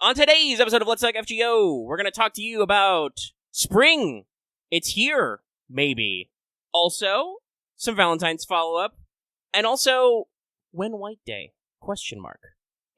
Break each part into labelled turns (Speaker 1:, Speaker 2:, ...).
Speaker 1: On today's episode of Let's Talk FGO, we're going to talk to you about spring. It's here, maybe. Also, some Valentine's follow-up. And also, when White Day? Question mark.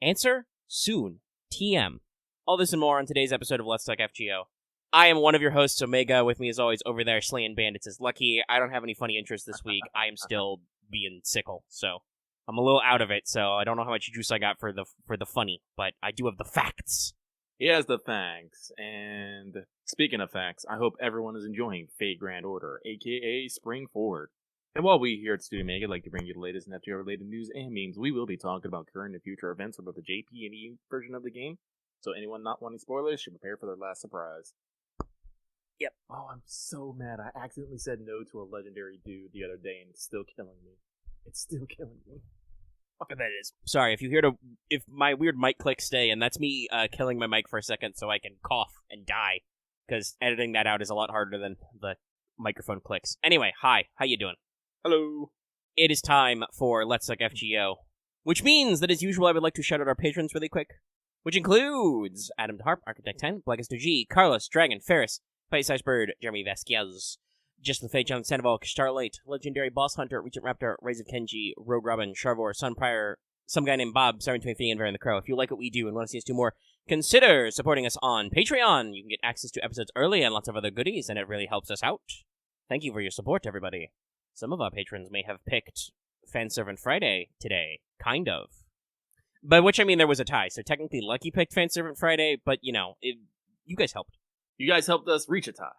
Speaker 1: Answer? Soon. TM. All this and more on today's episode of Let's Talk FGO. I am one of your hosts, Omega. With me, as always, over there, slaying bandits is Lucky. I don't have any funny interests this week. I am still being sickle, so I'm a little out of it, so I don't know how much juice I got for the funny, but I do have the facts.
Speaker 2: He has the facts, and speaking of facts, I hope everyone is enjoying Fate Grand Order, aka Spring Forward. And while we here at Studio Mega like to bring you the latest and FGO-related news and memes, we will be talking about current and future events for both the JP and EU version of the game, so anyone not wanting spoilers should prepare for their last surprise.
Speaker 1: Yep.
Speaker 2: Oh, I'm so mad. I accidentally said no to a legendary dude the other day, and it's still killing me. It's still killing me.
Speaker 1: Fucking that is. Sorry, if my weird mic clicks stay, and that's me killing my mic for a second so I can cough and die, because editing that out is a lot harder than the microphone clicks. Anyway, hi, how you doing?
Speaker 2: Hello.
Speaker 1: It is time for Let's Talk FGO, which means that as usual I would like to shout out our patrons really quick, which includes Adam DeHarp, Architect 10, Blackest G, Carlos, Dragon, Ferris, Spice Bird, Jeremy Vasquez, Just the Fate, John Sandoval, Starlight, Legendary Boss Hunter, Regent Raptor, Rays of Kenji, Rogue Robyn, Charvor, Sunprior, some guy named Bob, 723, and Varian the Crow. If you like what we do and want to see us do more, consider supporting us on Patreon. You can get access to episodes early and lots of other goodies, and it really helps us out. Thank you for your support, everybody. Some of our patrons may have picked Fanservant Friday today. Kind of. By which I mean there was a tie, so technically Lucky picked Fanservant Friday, but, you guys helped.
Speaker 2: You guys helped us reach a tie.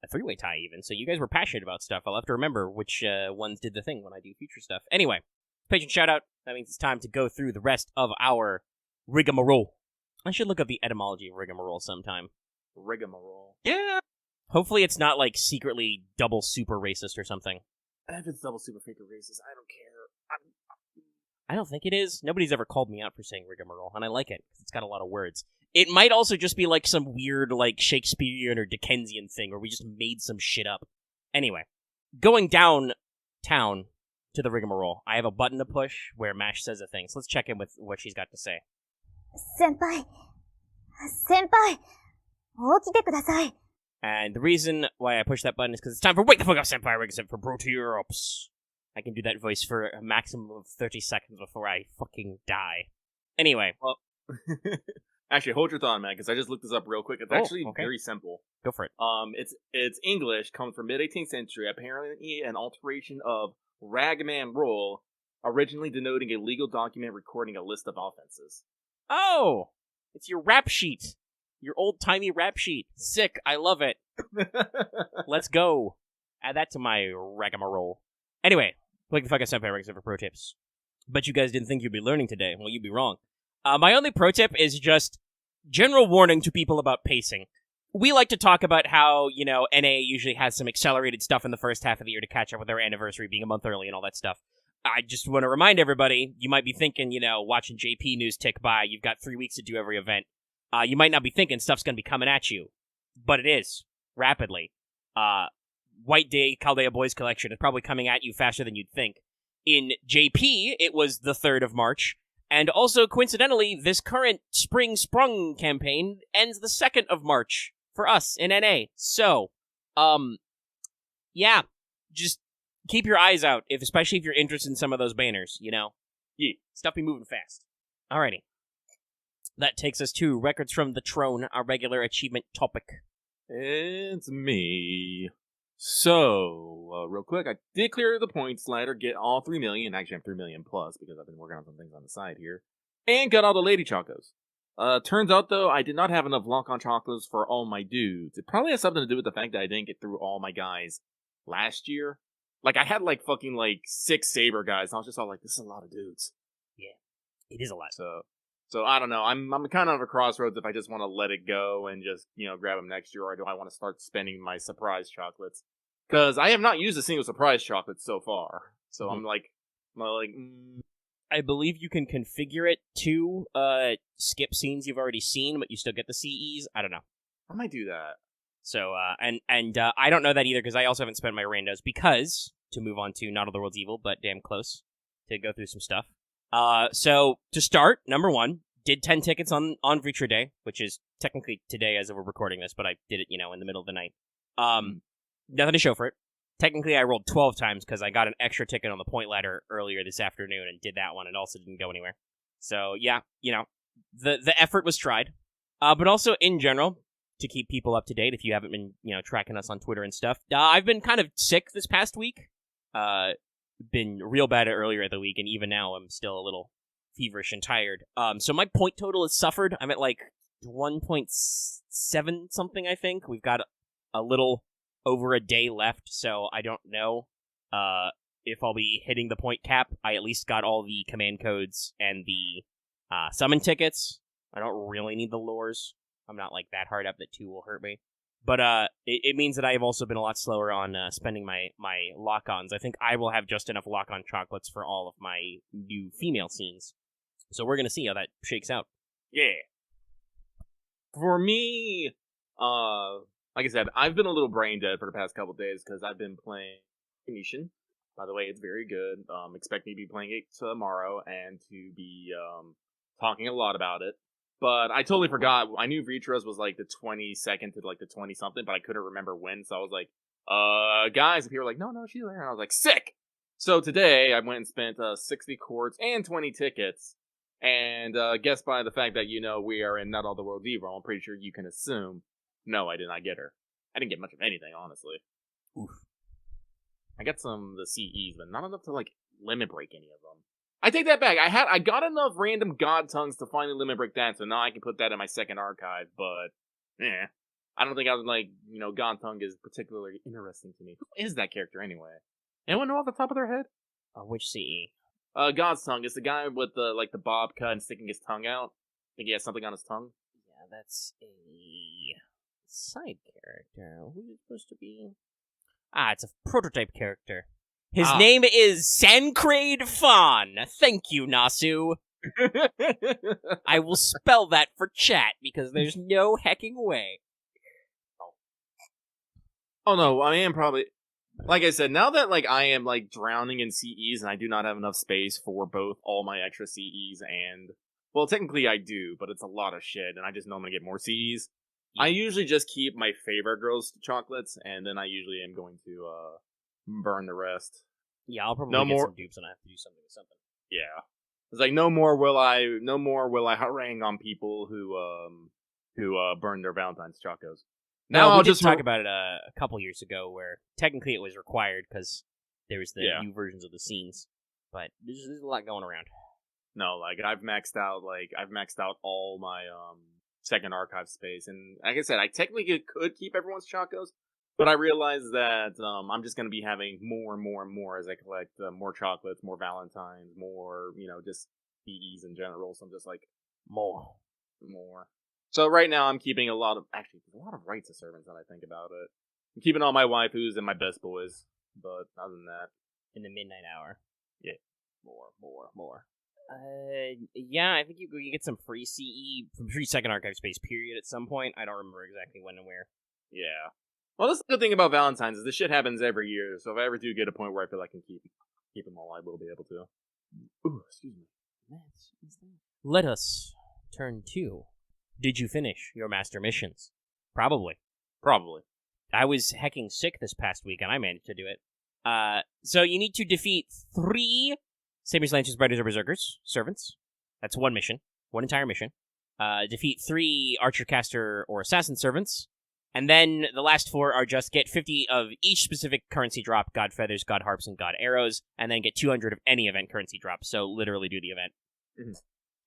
Speaker 1: A three-way tie, even, so you guys were passionate about stuff. I'll have to remember which ones did the thing when I do future stuff. Anyway, patron shout-out. That means it's time to go through the rest of our rigmarole. I should look up the etymology of rigmarole sometime.
Speaker 2: Rigmarole.
Speaker 1: Yeah! Hopefully it's not, secretly double super racist or something.
Speaker 2: If it's double super faker racist, I don't care.
Speaker 1: I don't think it is. Nobody's ever called me out for saying rigmarole, and I like it, because it's got a lot of words. It might also just be some weird, Shakespearean or Dickensian thing, where we just made some shit up. Anyway, going downtown to the rigmarole, I have a button to push where Mash says a thing, so let's check in with what she's got to say.
Speaker 3: Senpai, 起きてください.
Speaker 1: And the reason why I push that button is because it's time for Wake the Fuck Up Senpai, except for Proteorops. I can do that voice for a maximum of 30 seconds before I fucking die. Anyway.
Speaker 2: Well, actually, hold your thought, man, because I just looked this up real quick. It's actually very simple.
Speaker 1: Go for it.
Speaker 2: It's English, comes from mid-18th century, apparently an alteration of ragman roll, originally denoting a legal document recording a list of offenses.
Speaker 1: Oh! It's your rap sheet. Your old-timey rap sheet. Sick. I love it. Let's go. Add that to my ragamarole. Anyway, Wake the Fuck Up Senpai, except for pro tips. But you guys didn't think you'd be learning today. Well, you'd be wrong. My only pro tip is just general warning to people about pacing. We like to talk about how, NA usually has some accelerated stuff in the first half of the year to catch up with their anniversary being a month early and all that stuff. I just want to remind everybody, you might be thinking, watching JP news tick by, you've got 3 weeks to do every event. You might not be thinking stuff's going to be coming at you. But it is. Rapidly. White Day Chaldea Boys Collection is probably coming at you faster than you'd think. In JP, it was the 3rd of March. And also, coincidentally, this current Spring Sprung campaign ends the 2nd of March for us in NA. So, yeah, just keep your eyes out, especially if you're interested in some of those banners, Yeah, stuff be moving fast. Alrighty. That takes us to Records from the Throne, our regular achievement topic.
Speaker 2: It's me. So, real quick, I did clear the points ladder, get all 3 million. Actually, I'm 3 million plus because I've been working on some things on the side here. And got all the lady chocos. Turns out, though, I did not have enough Loncon chocos for all my dudes. It probably has something to do with the fact that I didn't get through all my guys last year. I had, 6 Saber guys, and I was just all like, this is a lot of dudes.
Speaker 1: Yeah, it is a lot.
Speaker 2: So I don't know. I'm kind of at a crossroads if I just want to let it go and just, grab them next year, or do I want to start spending my surprise chocolates? Because I have not used a single surprise chocolate so far. So I'm like,
Speaker 1: I believe you can configure it to skip scenes you've already seen, but you still get the CEs. I don't know.
Speaker 2: I might do that.
Speaker 1: So, and I don't know that either, because I also haven't spent my randos, because, to move on to Not All the World's Evil, but damn close, to go through some stuff. So, to start, number 1, did 10 tickets on Vitra Day, which is technically today as we're recording this, but I did it, in the middle of the night. Nothing to show for it. Technically, I rolled 12 times because I got an extra ticket on the point ladder earlier this afternoon and did that one. It also didn't go anywhere. So, yeah, the effort was tried. But also, in general, to keep people up to date, if you haven't been, tracking us on Twitter and stuff, I've been kind of sick this past week. Been real bad earlier in the week, and even now I'm still a little feverish and tired. So my point total has suffered. I'm at like 1.7 something, I think. We've got a little over a day left, so I don't know if I'll be hitting the point cap. I at least got all the command codes and the summon tickets. I don't really need the lures. I'm not like that hard up that 2 will hurt me. But it means that I have also been a lot slower on spending my lock-ons. I think I will have just enough lock-on chocolates for all of my new female scenes. So we're going to see how that shakes out.
Speaker 2: Yeah. For me, like I said, I've been a little brain dead for the past couple days because I've been playing Venetian. By the way, it's very good. Expect me to be playing it tomorrow and to be talking a lot about it. But I totally forgot. I knew Vitra's was like the 22nd to like the 20-something, but I couldn't remember when. So I was like, guys. And people were like, no, she's there. And I was like, sick. So today I went and spent 60 quartz and 20 tickets. And guess by the fact that, we are in Not All the World's Evil, I'm pretty sure you can assume, no, I did not get her. I didn't get much of anything, honestly. Oof. I got some of the CEs, but not enough to like limit break any of them. I take that back. I got enough random god tongues to finally limit break that, so now I can put that in my second archive, but I don't think I was like, god tongue is particularly interesting to me. Who is that character anyway? Anyone know off the top of their head?
Speaker 1: Which CE?
Speaker 2: God's tongue is the guy with the bob cut and sticking his tongue out. I think he has something on his tongue.
Speaker 1: Yeah, that's a side character. Who's it supposed to be? It's a prototype character. His name is Sancrade Fawn. Thank you, Nasu. I will spell that for chat because there's no hecking way.
Speaker 2: Oh no, I am probably... Like I said, now that I am drowning in CEs and I do not have enough space for both all my extra CEs and... Well, technically I do, but it's a lot of shit and I just know I'm going to get more CEs. Yeah. I usually just keep my favorite girls' chocolates and then I usually am going to burn the rest.
Speaker 1: Yeah, I'll probably get some dupes and I have to do something with something.
Speaker 2: Yeah. It's like no more will I harangue on people who burn their Valentine's chocos.
Speaker 1: Now I'll just talk about it a couple years ago where technically it was required because there was the new versions of the scenes. But there's a lot going around.
Speaker 2: No, I've maxed out all my second archive space, and like I said, I technically could keep everyone's chocos, but I realized that I'm just going to be having more and more and more as I collect more chocolates, more Valentines, more, just BEs in general. So I'm just like, more. So right now I'm keeping there's a lot of rights of servants that I think about it. I'm keeping all my waifus and my best boys, but other than that.
Speaker 1: In the midnight hour.
Speaker 2: Yeah.
Speaker 1: More. Yeah, I think you get some free free second archive space period at some point. I don't remember exactly when and where.
Speaker 2: Yeah. Well, that's the good thing about Valentine's is this shit happens every year, so if I ever do get a point where I feel I can keep them all, I will be able to. Ooh, excuse me.
Speaker 1: Let us turn to... Did you finish your master missions? Probably. I was hecking sick this past week, and I managed to do it. So you need to defeat 3 Samurai Lancers, Brothers, or Berserkers, servants. That's one mission. One entire mission. Defeat 3 Archer, Caster, or Assassin servants. And then the last 4 are just get 50 of each specific currency drop, God Feathers, God Harps, and God Arrows, and then get 200 of any event currency drop. So literally do the event. Mm-hmm.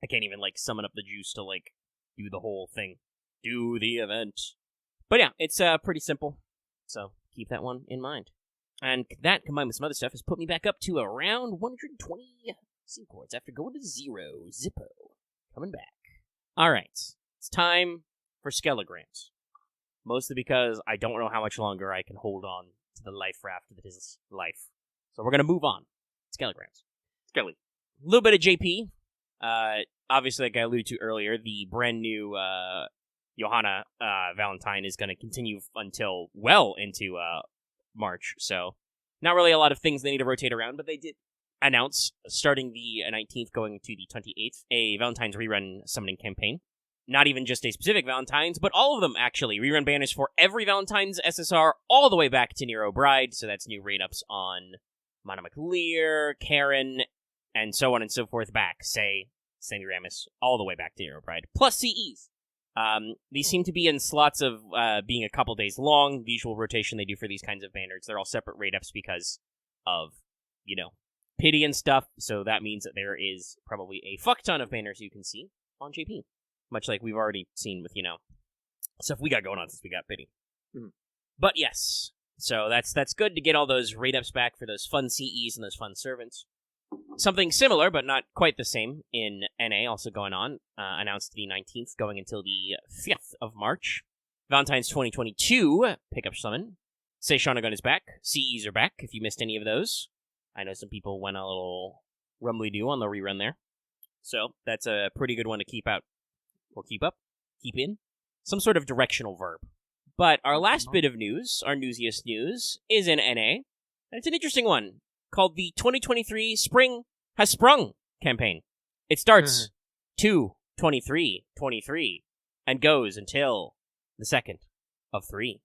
Speaker 1: I can't even, summon up the juice to, do the whole thing. Do the event. But yeah, it's pretty simple. So keep that one in mind. And that, combined with some other stuff, has put me back up to around 120 SEA chords after going to 0. Zippo. Coming back. Alright. It's time for Skelegrams. Mostly because I don't know how much longer I can hold on to the life raft that is life. So we're going to move on. Skelegrams.
Speaker 2: Skelly.
Speaker 1: A little bit of JP. Obviously, like I alluded to earlier, the brand new Johanna Valentine is going to continue until well into March. So not really a lot of things they need to rotate around, but they did announce, starting the 19th going to the 28th, a Valentine's rerun summoning campaign. Not even just a specific Valentine's, but all of them, actually. Rerun banners for every Valentine's SSR all the way back to Nero Bride, so that's new raid-ups on Mana McLear, Karen, and so on and so forth back, say, Semiramis, all the way back to Nero Bride, plus CEs. These seem to be in slots of being a couple days long, the usual rotation they do for these kinds of banners. They're all separate raid-ups because of, pity and stuff, so that means that there is probably a fuck ton of banners you can see on JP. Much like we've already seen with, stuff we got going on since we got pity.
Speaker 2: Mm-hmm.
Speaker 1: But yes, so that's good to get all those raid-ups back for those fun CEs and those fun servants. Something similar, but not quite the same, in NA also going on, announced the 19th, going until the 5th of March. Valentine's 2022, pickup summon. Seishonagon is back. CEs are back, if you missed any of those. I know some people went a little rumbly-doo on the rerun there. So, that's a pretty good one to keep out. Or keep up, keep in, some sort of directional verb. But our last bit of news, our newsiest news, is in NA, and it's an interesting one, called the 2023 Spring Has Sprung campaign. It starts 2/23/23 and goes until the 2nd of 3.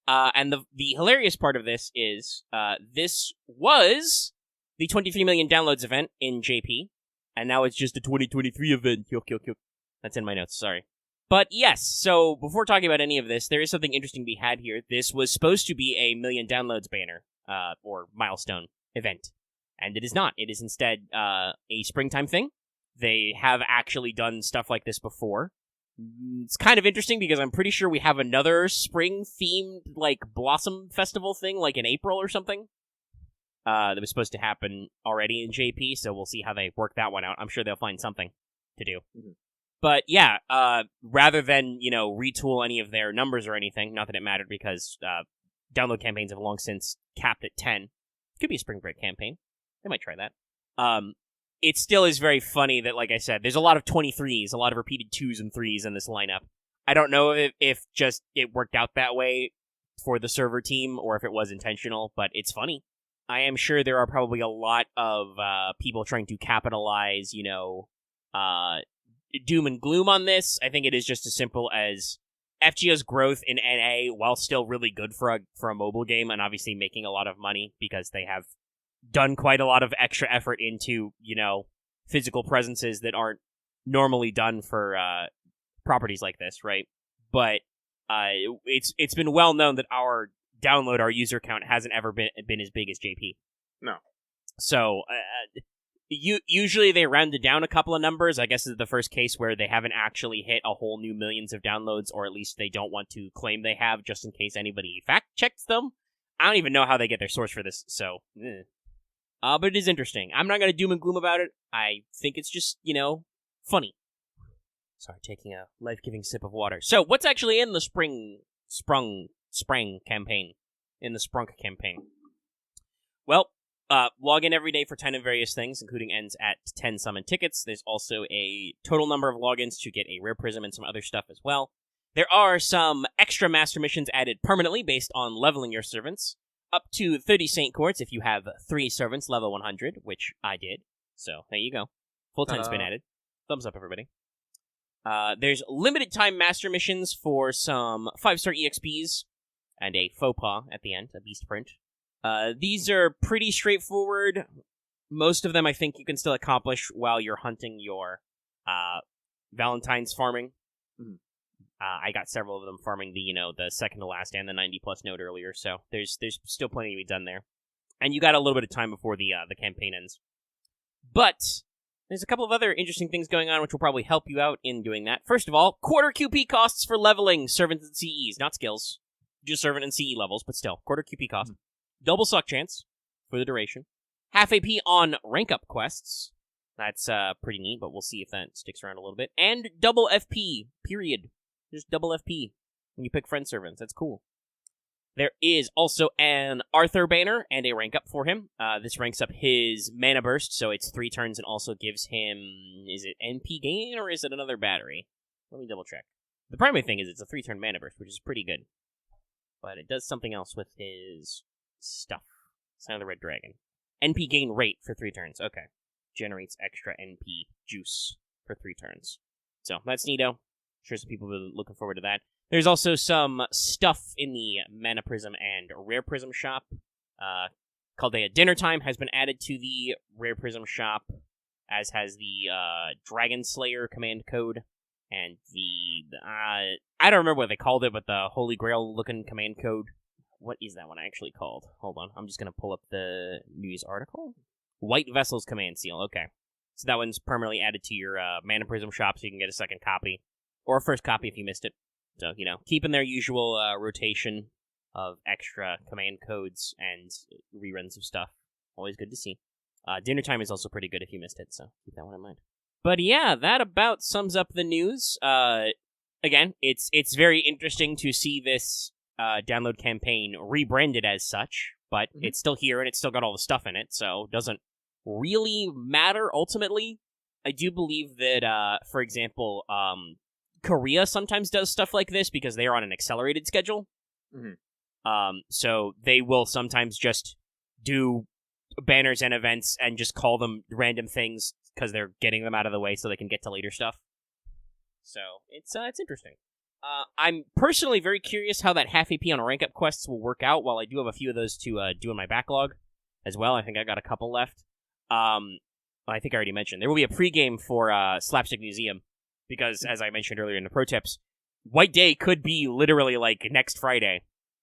Speaker 1: And the hilarious part of this is, this was the 23 million downloads event in JP, and now it's just a 2023 event. That's in my notes, sorry. But yes, so before talking about any of this, there is something interesting to be had here. This was supposed to be a million downloads banner, or milestone event. And it is not. It is instead a springtime thing. They have actually done stuff like this before. It's kind of interesting because I'm pretty sure we have another spring-themed, Blossom Festival thing, in April or something. That was supposed to happen already in JP, so we'll see how they work that one out. I'm sure they'll find something to do. Mm-hmm. But yeah, rather than, retool any of their numbers or anything, not that it mattered because download campaigns have long since capped at 10. Could be a spring break campaign. They might try that. It still is very funny that, like I said, there's a lot of 23s, a lot of repeated 2s and 3s in this lineup. I don't know if just it worked out that way for the server team or if it was intentional, but it's funny. I am sure there are probably a lot of people trying to capitalize, doom and gloom on this. I think it is just as simple as FGO's growth in NA, while still really good for a mobile game, and obviously making a lot of money because they have done quite a lot of extra effort into, physical presences that aren't normally done for properties like this, right? But it's been well known that our user count hasn't ever been as big as JP.
Speaker 2: No.
Speaker 1: So, usually they rounded down a couple of numbers. I guess this is the first case where they haven't actually hit a whole new millions of downloads, or at least they don't want to claim they have, just in case anybody fact-checks them. I don't even know how they get their source for this, so... but it is interesting. I'm not going to doom and gloom about it. I think it's just, funny. Sorry, taking a life-giving sip of water. So, what's actually in the Sprung campaign? In the Sprunk campaign? Well, log in every day for 10 of various things, including ends at 10 summon tickets. There's also a total number of logins to get a rare prism and some other stuff as well. There are some extra master missions added permanently based on leveling your servants. Up to 30 Saint Courts if you have 3 servants level 100, which I did. So, there you go. Full 10's been added. Thumbs up, everybody. There's limited time master missions for some 5-star EXPs and a faux pas at the end, a beast print. These are pretty straightforward. Most of them I think you can still accomplish while you're hunting your Valentine's farming. Mm-hmm. I got several of them farming the second to last and the 90+ node earlier, so there's still plenty to be done there. And you got a little bit of time before the campaign ends. But there's a couple of other interesting things going on which will probably help you out in doing that. First of all, quarter QP costs for leveling servants and CEs, not skills. Just servant and CE levels, but still, quarter QP cost. Mm-hmm. Double suck chance for the duration. Half AP on rank up quests. That's pretty neat, but we'll see if that sticks around a little bit. And double FP, period. Just double FP when you pick friend servants. That's cool. There is also an Arthur banner and a rank up for him. This ranks up his mana burst, so it's 3 turns and also gives him... Is it NP gain or is it another battery? Let me double check. The primary thing is it's a 3-turn mana burst, which is pretty good. But it does something else with his stuff. Sign of the Red Dragon. NP gain rate for 3 turns. Okay. Generates extra NP juice for 3 turns. So, that's neato. I'm sure some people will be looking forward to that. There's also some stuff in the Mana Prism and Rare Prism shop. Called a Dinner Time has been added to the Rare Prism shop, as has the Dragon Slayer command code, and the I don't remember what they called it, but the Holy Grail looking command code. What is that one actually called? Hold on, I'm just gonna pull up the news article. White Vessels command seal. Okay, so that one's permanently added to your Mana Prism shop, so you can get a second copy or a first copy if you missed it. So keeping their usual rotation of extra command codes and reruns of stuff. Always good to see. Dinner Time is also pretty good if you missed it, so keep that one in mind. But yeah, that about sums up the news. Again, it's very interesting to see this download campaign rebranded as such, but it's still here and it's still got all the stuff in it, so it doesn't really matter ultimately. I do believe that, for example, Korea sometimes does stuff like this because they are on an accelerated schedule. So they will sometimes just do banners and events and just call them random things because they're getting them out of the way so they can get to later stuff. So it's interesting. I'm personally very curious how that half AP on rank up quests will work out. While I do have a few of those to do in my backlog as well. I think I got a couple left. I think I already mentioned there will be a pregame for Slapstick Museum because, as I mentioned earlier in the pro tips, White Day could be literally like next Friday.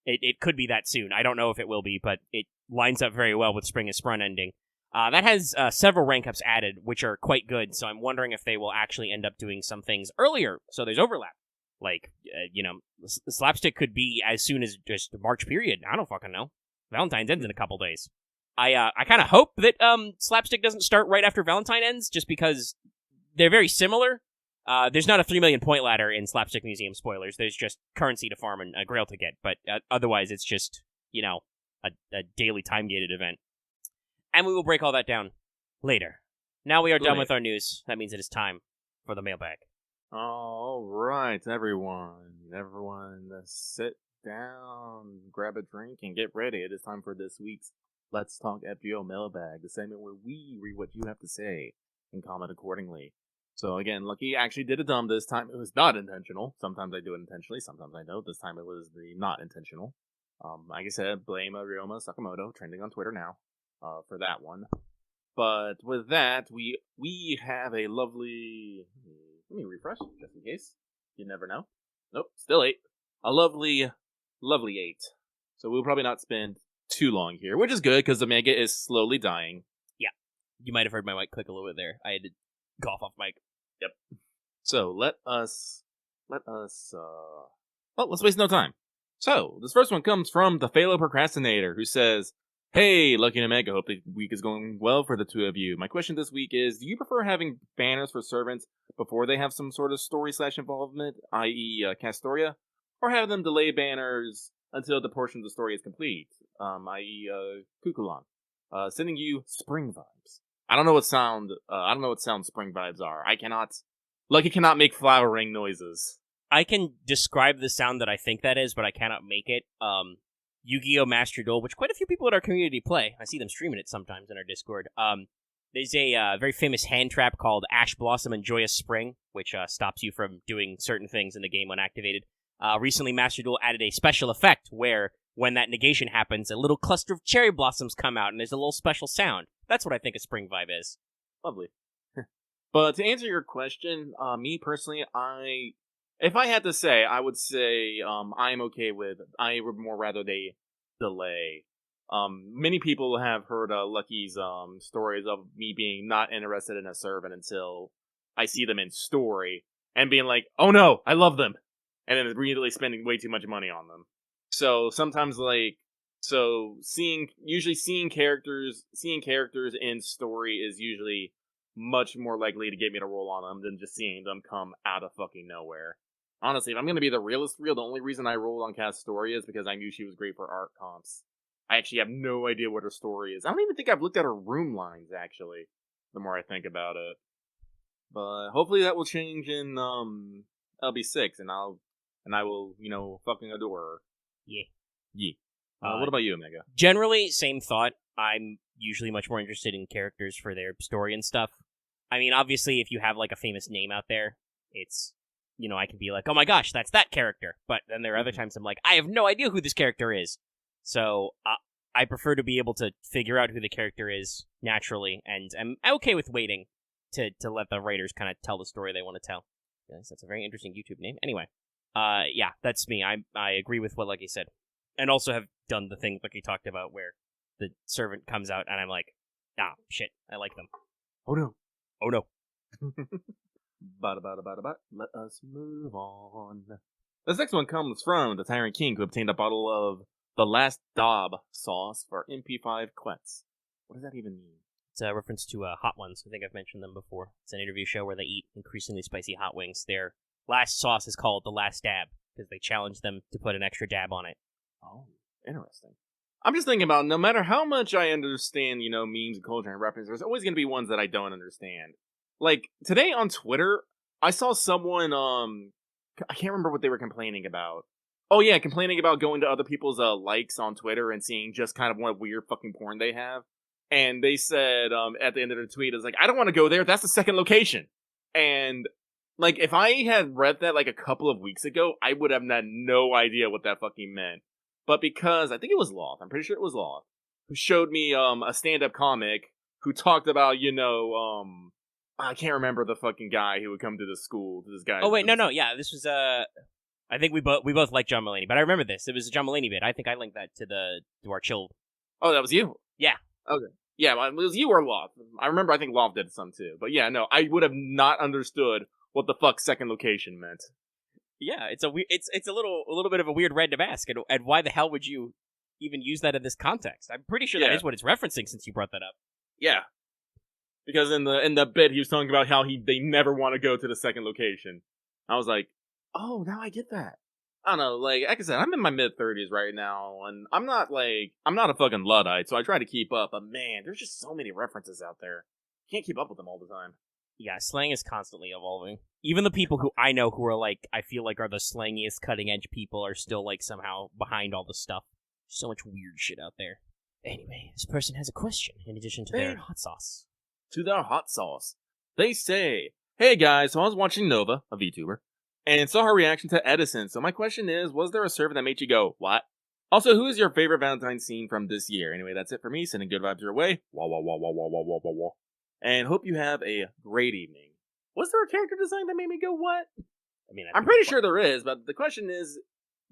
Speaker 1: It could be that soon. I don't know if it will be, but it lines up very well with Spring is Sprung ending. That has several rank ups added, which are quite good, so I'm wondering if they will actually end up doing some things earlier, so there's overlap. Like, Slapstick could be as soon as just the March period. I don't fucking know. Valentine's ends in a couple days. I kind of hope that Slapstick doesn't start right after Valentine ends, just because they're very similar. There's not a 3 million point ladder in Slapstick Museum spoilers. There's just currency to farm and a grail to get. But otherwise, it's just, a daily time-gated event. And we will break all that down later. Now we are done with our news. That means it is time for the mailbag.
Speaker 2: All right, everyone. Sit down, grab a drink, and get ready. It is time for this week's Let's Talk FGO mailbag, the segment where we read what you have to say and comment accordingly. So again, Lucky actually did a dumb this time. It was not intentional. Sometimes I do it intentionally, sometimes I don't. This time it was the not intentional. Like I said, blame Ryoma Sakamoto, trending on Twitter now, for that one. But with that, we have a lovely... Let me refresh, just in case. You never know. Nope, still 8. A lovely 8. So we'll probably not spend too long here, which is good, because the mega is slowly dying.
Speaker 1: Yeah. You might have heard my mic click a little bit there. I had to cough off mic.
Speaker 2: Yep. So let's waste no time. So, this first one comes from the Phalo Procrastinator, who says, "Hey, Lucky and Omega, hope the week is going well for the two of you. My question this week is, do you prefer having banners for servants before they have some sort of story/involvement, i.e. Castoria, or have them delay banners until the portion of the story is complete, i.e. Kukulon? Sending you spring vibes." I don't know what sound spring vibes are. Lucky cannot make flowering noises.
Speaker 1: I can describe the sound that I think that is, but I cannot make it. Yu-Gi-Oh! Master Duel, which quite a few people in our community play. I see them streaming it sometimes in our Discord. There's a very famous hand trap called Ash Blossom and Joyous Spring, which stops you from doing certain things in the game when activated. Recently, Master Duel added a special effect where, when that negation happens, a little cluster of cherry blossoms come out, and there's a little special sound. That's what I think a spring vibe is.
Speaker 2: Lovely. But to answer your question, me personally, if I had to say, I would say I'm okay with, I would more rather they delay. Many people have heard Lucky's stories of me being not interested in a servant until I see them in story, and being like, oh no, I love them, and then immediately spending way too much money on them. So sometimes, seeing characters in story is usually much more likely to get me to roll on them than just seeing them come out of fucking nowhere. Honestly, if I'm gonna be the realist real, the only reason I rolled on Castoria is because I knew she was great for art comps. I actually have no idea what her story is. I don't even think I've looked at her room lines, actually, the more I think about it. But hopefully that will change in LB6, and I will, fucking adore her.
Speaker 1: Yeah.
Speaker 2: Yeah. What about you, Omega?
Speaker 1: Generally, same thought. I'm usually much more interested in characters for their story and stuff. I mean, obviously, if you have like a famous name out there, it's, I can be like, oh my gosh, that's that character. But then there are other times I'm like, I have no idea who this character is. So I prefer to be able to figure out who the character is naturally, and I'm okay with waiting to let the writers kind of tell the story they want to tell. Yes, that's a very interesting YouTube name. Anyway, yeah, that's me. I agree with what Lucky said, and also have done the thing Lucky talked about where the servant comes out, and I'm like, shit, I like them.
Speaker 2: Oh no. Bada. Let us move on. This next one comes from the Tyrant King, who obtained a bottle of the Last Daub sauce for MP5 Quets. What does that even mean?
Speaker 1: It's a reference to Hot Ones. I think I've mentioned them before. It's an interview show where they eat increasingly spicy hot wings. Their last sauce is called the Last Dab, because they challenge them to put an extra dab on it.
Speaker 2: Oh, interesting. I'm just thinking about, no matter how much I understand, memes and culture and references, there's always going to be ones that I don't understand. Like, today on Twitter, I saw someone, I can't remember what they were complaining about. Oh yeah, complaining about going to other people's likes on Twitter and seeing just kind of what weird fucking porn they have. And they said, at the end of the tweet, it's like, I don't want to go there, that's the second location. And, like, if I had read that, like, a couple of weeks ago, I would have had no idea what that fucking meant. But because, I think it was Loth, I'm pretty sure it was Loth, who showed me, a stand-up comic who talked about, I can't remember the fucking guy who would come to the school, to this guy.
Speaker 1: Oh, wait, no, yeah, this was, I think we both like John Mulaney, but I remember this. It was a John Mulaney bit. I think I linked that to our chill.
Speaker 2: Oh, that was you?
Speaker 1: Yeah.
Speaker 2: Okay. Yeah, well, it was you or Loth. I remember I think Loth did some too. But yeah, no, I would have not understood what the fuck second location meant.
Speaker 1: Yeah, it's a little bit of a weird random ask, and why the hell would you even use that in this context? I'm pretty sure that is what it's referencing since you brought that up. Yeah.
Speaker 2: Because in the bit he was talking about how they never want to go to the second location. I was like, oh, now I get that. I don't know, like I said, I'm in my mid-30s right now, and I'm not a fucking Luddite, so I try to keep up, but man, there's just so many references out there. Can't keep up with them all the time.
Speaker 1: Yeah, slang is constantly evolving. Even the people who I know who are like, I feel like are the slangiest cutting-edge people are still like somehow behind all the stuff. So much weird shit out there. Anyway, this person has a question in addition to their hot sauce.
Speaker 2: To their hot sauce. They say, hey guys, so I was watching Nova, a VTuber, and saw her reaction to Edison. So my question is, was there a server that made you go, what? Also, who is your favorite Valentine's scene from this year? Anyway, that's it for me. Sending good vibes your way. Wah, wah, wah, wah, wah, wah, wah, wah, wah. And hope you have a great evening. Was there a character design that made me go, what? I mean, I'm pretty sure there is, but the question is...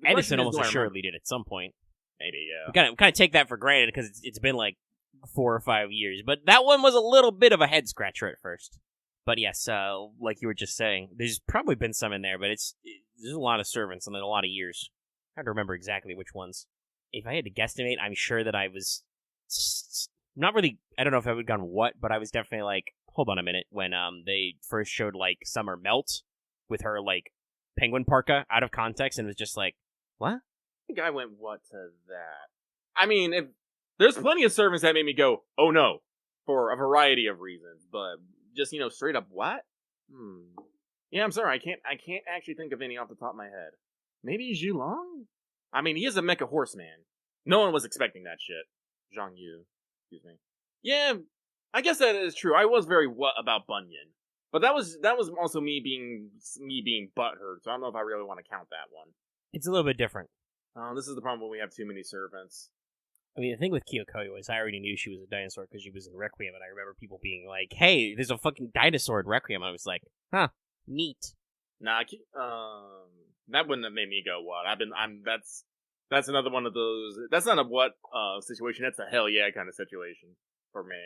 Speaker 1: Edison almost assuredly did at some point.
Speaker 2: Maybe, yeah.
Speaker 1: We kind of take that for granted because it's been like 4 or 5 years. But that one was a little bit of a head-scratcher at first. But yes, like you were just saying, there's probably been some in there, but there's a lot of servants and a lot of years. Hard to remember exactly which ones. If I had to guesstimate, I'm sure that I was not really, I don't know if I would have gone what, but I was definitely like, hold on a minute, when they first showed like Summer Melt with her like penguin parka out of context and was just like, what?
Speaker 2: I think I went what to that. I mean, if there's plenty of servants that made me go, oh no, for a variety of reasons, but just, straight up what? Yeah, I'm sorry, I can't actually think of any off the top of my head. Maybe Zhulong? I mean, he is a mecha horseman. No one was expecting that shit. Zhang Yu. Excuse me. Yeah, I guess that is true. I was very what about Bunyan. But that was also me being butthurt, so I don't know if I really want to count that one.
Speaker 1: It's a little bit different.
Speaker 2: This is the problem when we have too many servants.
Speaker 1: I mean, the thing with Kyokoyo is I already knew she was a dinosaur because she was in Requiem, and I remember people being like, hey, there's a fucking dinosaur in Requiem. I was like, huh, neat.
Speaker 2: Nah, that wouldn't have made me go, what? That's another one of those, that's not a what situation, that's a hell yeah kind of situation for me.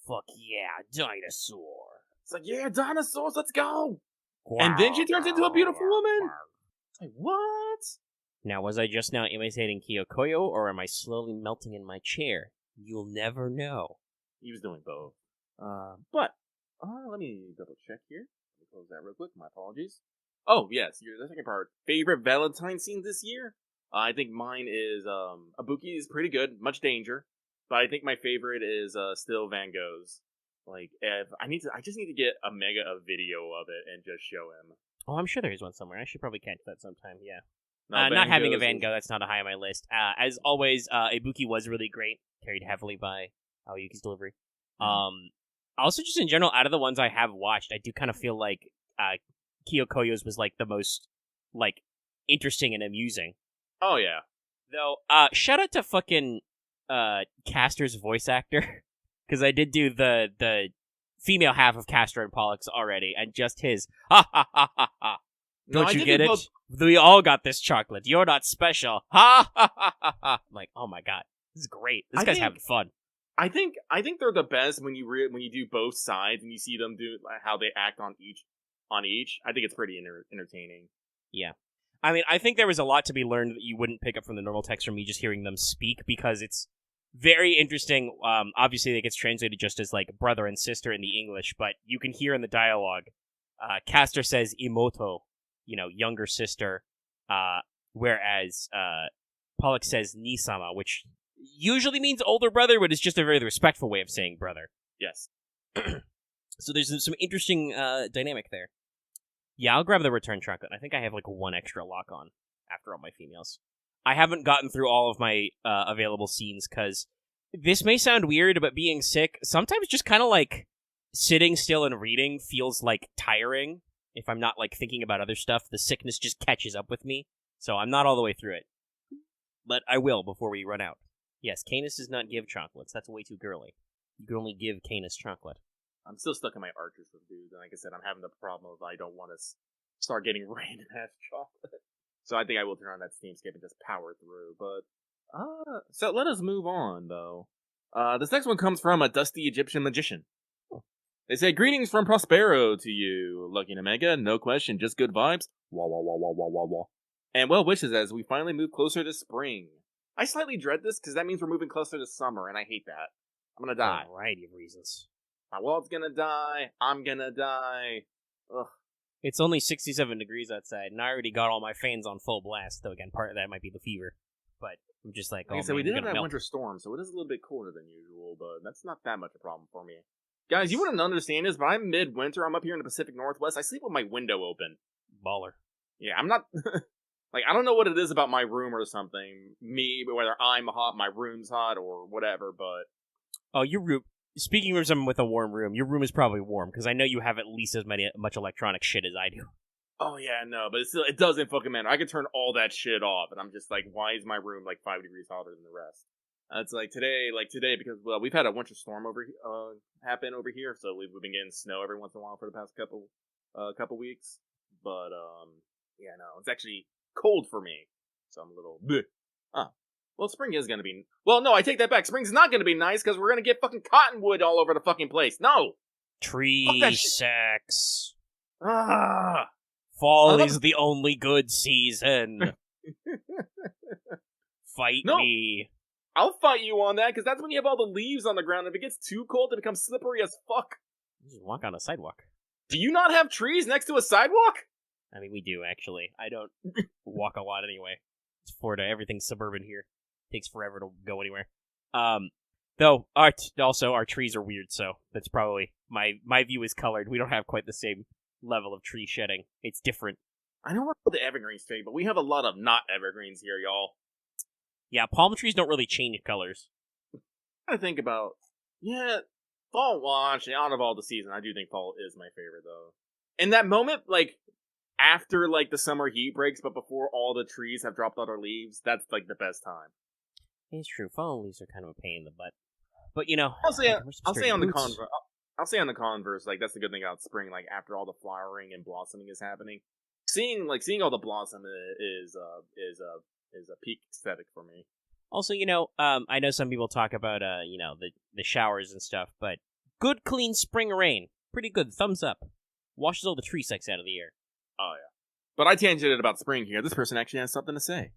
Speaker 1: Fuck yeah, dinosaur.
Speaker 2: It's like, yeah, dinosaurs, let's go! And then she turns into a beautiful woman! It's like, what?
Speaker 1: Now, was I just now imitating Kyokoyo, or am I slowly melting in my chair? You'll never know.
Speaker 2: He was doing both. But let me double check here. Let me close that real quick, my apologies. Oh, yes, the second part. Favorite Valentine scene this year? I think mine is, Ibuki is pretty good, much danger. But I think my favorite is, still Van Gogh's. Like, I just need to get a video of it and just show him.
Speaker 1: Oh, I'm sure there's one somewhere. I should probably catch that sometime, yeah.
Speaker 2: No,
Speaker 1: not having a
Speaker 2: Van
Speaker 1: Van Gogh, that's not high on my list. As always, Ibuki was really great, carried heavily by Aoyuki's delivery. Also, just in general, out of the ones I have watched, I do kind of feel like Kyokoyo's was like the most like interesting and amusing.
Speaker 2: Oh yeah.
Speaker 1: Though, shout out to fucking Castor's voice actor, because I did do the female half of Castor and Pollux already, and just his ha ha ha ha ha. Don't you get it? We all got this chocolate. You're not special. Ha ha ha ha ha. I'm like, oh my god, this is great. This guy's having fun.
Speaker 2: I think they're the best when you do both sides and you see them do how they act on each. I think it's pretty entertaining.
Speaker 1: Yeah. I mean, I think there was a lot to be learned that you wouldn't pick up from the normal text from me just hearing them speak, because it's very interesting. Obviously, it gets translated just as, like, brother and sister in the English, but you can hear in the dialogue, Castor says imoto, younger sister, whereas Pollux says nisama, which usually means older brother, but it's just a very respectful way of saying brother.
Speaker 2: Yes.
Speaker 1: So there's some interesting dynamic there. Yeah, I'll grab the return chocolate. I think I have like one extra lock on after all my females. I haven't gotten through all of my available scenes because this may sound weird, but being sick, sometimes just kind of like sitting still and reading feels like tiring. If I'm not like thinking about other stuff, the sickness just catches up with me. So I'm not all the way through it. But I will before we run out. Yes, Canis does not give chocolates. That's way too girly. You can only give Canis chocolate.
Speaker 2: I'm still stuck in my archers with dudes, and like I said, I'm having the problem of I don't want to start getting random ass chocolate. So I think I will turn on that Steamscape and just power through. But so let us move on though. This next one comes from a dusty Egyptian magician. They say, "Greetings from Prospero to you, Lucky and Omega. No question, just good vibes. Wah wah wah wah wah wah wah. And well wishes as we finally move closer to spring. I slightly dread this because that means we're moving closer to summer, and I hate that. I'm gonna die.
Speaker 1: For a variety of reasons.
Speaker 2: My world's gonna die. I'm gonna die. Ugh.
Speaker 1: It's only 67 degrees outside, and I already got all my fans on full blast. Though again, part of that might be the fever. But I'm just like,
Speaker 2: like I said, we did have that winter storm, so it is a little bit colder than usual, but that's not that much a problem for me. Guys, you wouldn't understand this, but I'm midwinter. I'm up here in the Pacific Northwest. I sleep with my window open.
Speaker 1: Baller.
Speaker 2: Yeah, I'm not... like, I don't know what it is about my room or something. Me, whether I'm hot, my room's hot, or whatever, but...
Speaker 1: Oh, your room... Speaking of someone with a warm room, your room is probably warm, because I know you have at least as much electronic shit as I do.
Speaker 2: Oh, yeah, no, but it doesn't fucking matter. I can turn all that shit off, and I'm just like, why is my room, 5 degrees hotter than the rest? It's today, because, well, we've had a winter storm happen over here, so we've been getting snow every once in a while for the past couple weeks. But, yeah, no, it's actually cold for me, so I'm a little bleh. Well, spring is gonna be... Well, no, I take that back. Spring's not gonna be nice, because we're gonna get fucking cottonwood all over the fucking place. No!
Speaker 1: Tree sex. Fall is the only good season. Fight me.
Speaker 2: I'll fight you on that, because that's when you have all the leaves on the ground. If it gets too cold, it becomes slippery as fuck.
Speaker 1: You just walk on a sidewalk.
Speaker 2: Do you not have trees next to a sidewalk?
Speaker 1: I mean, we do, actually. I don't walk a lot anyway. It's Florida. Everything's suburban here. Takes forever to go anywhere. Though, our trees are weird, so that's probably... My view is colored. We don't have quite the same level of tree shedding. It's different.
Speaker 2: I know what the evergreens say, but we have a lot of not evergreens here, y'all.
Speaker 1: Yeah, palm trees don't really change colors.
Speaker 2: I think about... Yeah, fall, well, actually, out of all the season, I do think fall is my favorite, though. In that moment, after, the summer heat breaks, but before all the trees have dropped all their leaves, that's, the best time.
Speaker 1: It's true. Fall leaves are kind of a pain in the butt. But,
Speaker 2: I'll say on the converse, that's the good thing about spring, after all the flowering and blossoming is happening. Seeing all the blossom is a peak aesthetic for me.
Speaker 1: Also, I know some people talk about, the showers and stuff, but good, clean spring rain. Pretty good. Thumbs up. Washes all the tree sex out of the air.
Speaker 2: Oh, yeah. But I tangented about spring here. This person actually has something to say.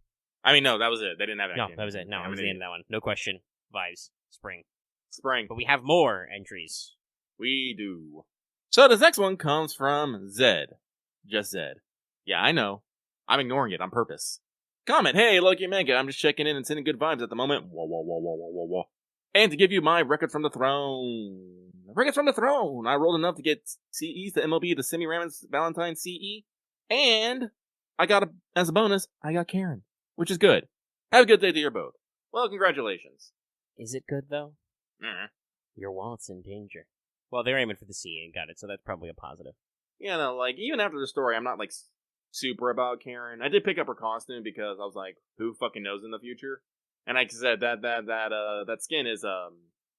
Speaker 2: I mean, no, that was it. They didn't have anything.
Speaker 1: No, that was it. No, that was the end of that one. No question. Vibes. Spring.
Speaker 2: Spring.
Speaker 1: But we have more entries.
Speaker 2: We do. So this next one comes from Zed. Just Zed. Yeah, I know. I'm ignoring it on purpose. Comment, hey, Loki Mega, I'm just checking in and sending good vibes at the moment. Whoa, whoa, whoa, whoa, whoa, whoa, whoa. And to give you my record from the throne. Records from the throne. I rolled enough to get CEs to MLB, the Semi-Ramons Valentine CE, and as a bonus, I got Karen, which is good. Have a good day to you both. Well, congratulations.
Speaker 1: Is it good, though? Your wallet's in danger. Well, they're aiming for the C and got it, so that's probably a positive.
Speaker 2: Yeah, no, like, even after the story, I'm not, like, super about Karen. I did pick up her costume because I was like, who fucking knows in the future? And like I said, that skin is,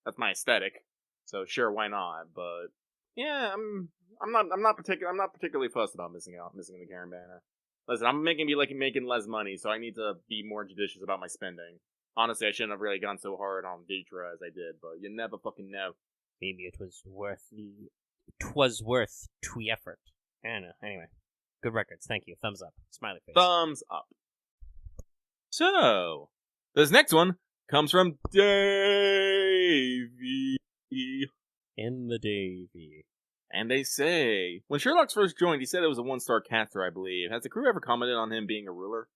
Speaker 2: that's my aesthetic. So sure, why not? But, yeah, I'm not particularly fussed about missing the Karen banner. Listen, I'm making less money, so I need to be more judicious about my spending. Honestly, I shouldn't have really gone so hard on Vitra as I did, but you never fucking know.
Speaker 1: Maybe it was worth the effort. I don't know. Anyway, good records. Thank you. Thumbs up. Smiley face.
Speaker 2: Thumbs up. So, this next one comes from Davey.
Speaker 1: In the Davey.
Speaker 2: And they say, when Sherlock's first joined, he said it was a 1-star caster, I believe. Has the crew ever commented on him being a ruler?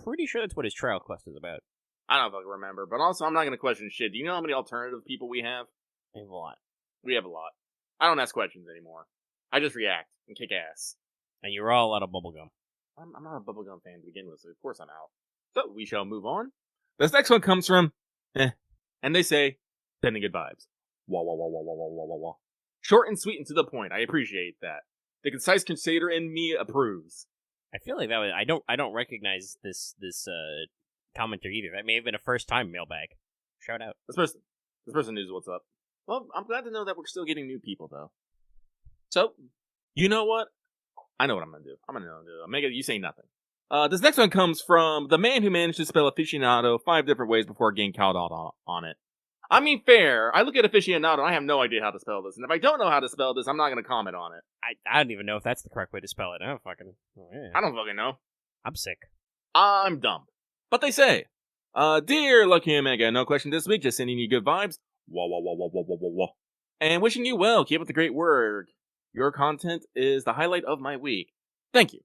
Speaker 1: Pretty sure that's what his trial quest is about.
Speaker 2: I don't know if I can remember, but also I'm not going to question shit. Do you know how many alternative people we have?
Speaker 1: We have a lot.
Speaker 2: We have a lot. I don't ask questions anymore. I just react and kick ass.
Speaker 1: And you're all out of bubblegum.
Speaker 2: I'm not a bubblegum fan to begin with, so of course I'm out. So, we shall move on. This next one comes from, and they say, sending good vibes. Wah, wah, wah, wah, wah, wah, wah, wah, wah. Short and sweet and to the point. I appreciate that. The concise crusader in me approves.
Speaker 1: I feel like that was, I don't recognize this commenter either. That may have been a first time mailbag. Shout out.
Speaker 2: This person knows what's up. Well, I'm glad to know that we're still getting new people, though. So, you know what? I know what I'm going to do. Omega, you say nothing. This next one comes from the man who managed to spell aficionado 5 different ways before getting called out on it. I mean, fair. I look at aficionado and I have no idea how to spell this. And if I don't know how to spell this, I'm not going to comment on it.
Speaker 1: I don't even know if that's the correct way to spell it. I don't fucking
Speaker 2: know.
Speaker 1: I'm sick.
Speaker 2: I'm dumb. But they say, dear Lucky Omega, no question this week, just sending you good vibes. Wah, wah, wah, wah, wah, wah, wah, wah. And wishing you well. Keep up the great work. Your content is the highlight of my week. Thank you.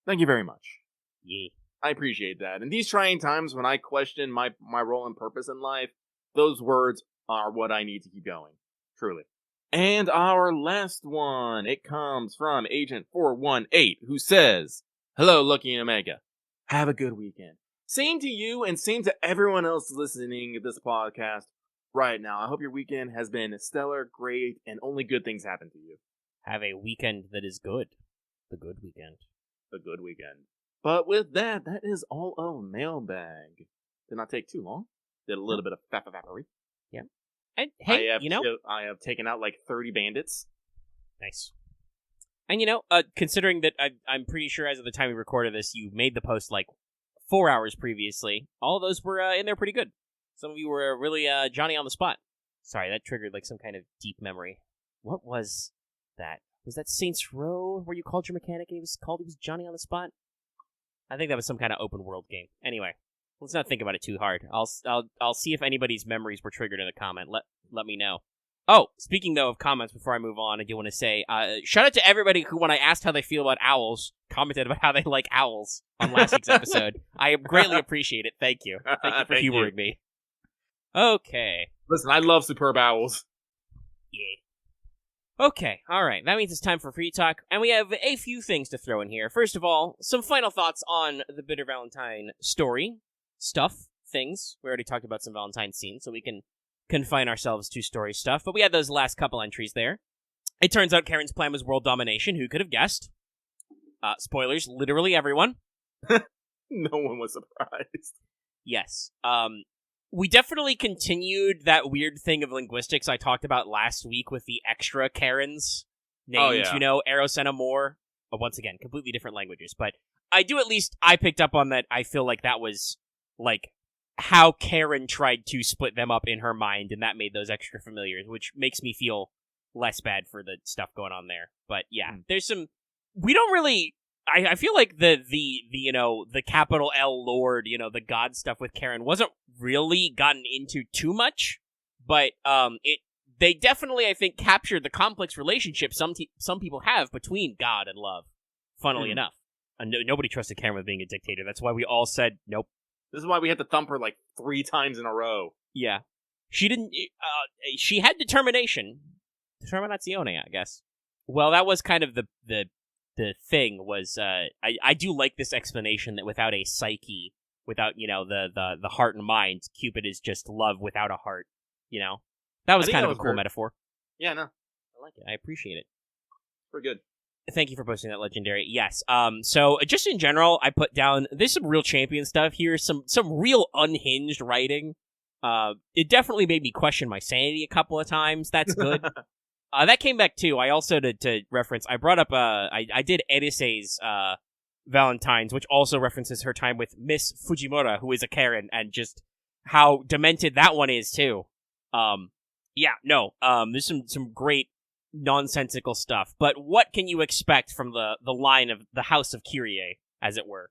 Speaker 2: Thank you very much.
Speaker 1: Yeah.
Speaker 2: I appreciate that. In these trying times when I question my role and purpose in life, those words are what I need to keep going. Truly. And our last one, it comes from Agent 418, who says, hello, Lucky Omega. Have a good weekend. Same to you and same to everyone else listening to this podcast right now. I hope your weekend has been stellar, great, and only good things happen to you.
Speaker 1: Have a weekend that is good. The good weekend.
Speaker 2: The good weekend. But with that is all of Mailbag. Did not take too long. Did a little bit of fappery.
Speaker 1: Yeah. And hey,
Speaker 2: I have taken out like 30 bandits.
Speaker 1: Nice. And considering that I'm pretty sure as of the time we recorded this, you made the post like 4 hours previously. All of those were in there pretty good. Some of you were really Johnny on the spot. Sorry, that triggered like some kind of deep memory. What was that? Was that Saints Row where you called your mechanic and he was Johnny on the spot? I think that was some kind of open world game. Anyway, let's not think about it too hard. I'll see if anybody's memories were triggered in a comment. Let me know. Oh, speaking though of comments, before I move on, I do want to say shout out to everybody who, when I asked how they feel about owls, commented about how they like owls on last week's episode. I greatly appreciate it. Thank you. Thank you for humoring me. Okay.
Speaker 2: Listen, I love superb owls.
Speaker 1: Yeah. Okay, alright, that means it's time for free talk, and we have a few things to throw in here. First of all, some final thoughts on the Bitter Valentine story. Stuff, things. We already talked about some Valentine scenes, so we can confine ourselves to story stuff, but we had those last couple entries there. It turns out Karen's plan was world domination. Who could have guessed? Spoilers, literally everyone.
Speaker 2: No one was surprised.
Speaker 1: Yes. We definitely continued that weird thing of linguistics I talked about last week with the extra Karens named, Eros and Amor. But once again, completely different languages. But I picked up on that. I feel like that was, like, how Karen tried to split them up in her mind, and that made those extra familiars, which makes me feel less bad for the stuff going on there. But yeah, there's some... We don't really... I feel like the capital L Lord, the God stuff with Karen wasn't really gotten into too much, but they definitely, I think, captured the complex relationship some people have between God and love, funnily enough. And nobody trusted Karen with being a dictator. That's why we all said, nope.
Speaker 2: This is why we had to thump her like 3 times in a row.
Speaker 1: Yeah. She didn't, she had determination. Determinazione, I guess. Well, that was kind of the thing was I do like this explanation that without a psyche, without the heart and mind, Cupid is just love without a heart. That was
Speaker 2: I think
Speaker 1: kind
Speaker 2: that
Speaker 1: of
Speaker 2: was
Speaker 1: a cool
Speaker 2: very-
Speaker 1: metaphor.
Speaker 2: Yeah, no,
Speaker 1: I like it. I appreciate it.
Speaker 2: pretty good.
Speaker 1: Thank you for posting that, Legendary. Yes. So just in general, I put down there's some real champion stuff here, some real unhinged writing. It definitely made me question my sanity a couple of times. That's good. That came back too. I also to reference. I brought up. I did Edise's Valentines, which also references her time with Miss Fujimura, who is a Karen, and just how demented that one is too. There's some great nonsensical stuff. But what can you expect from the line of the House of Kyrie, as it were?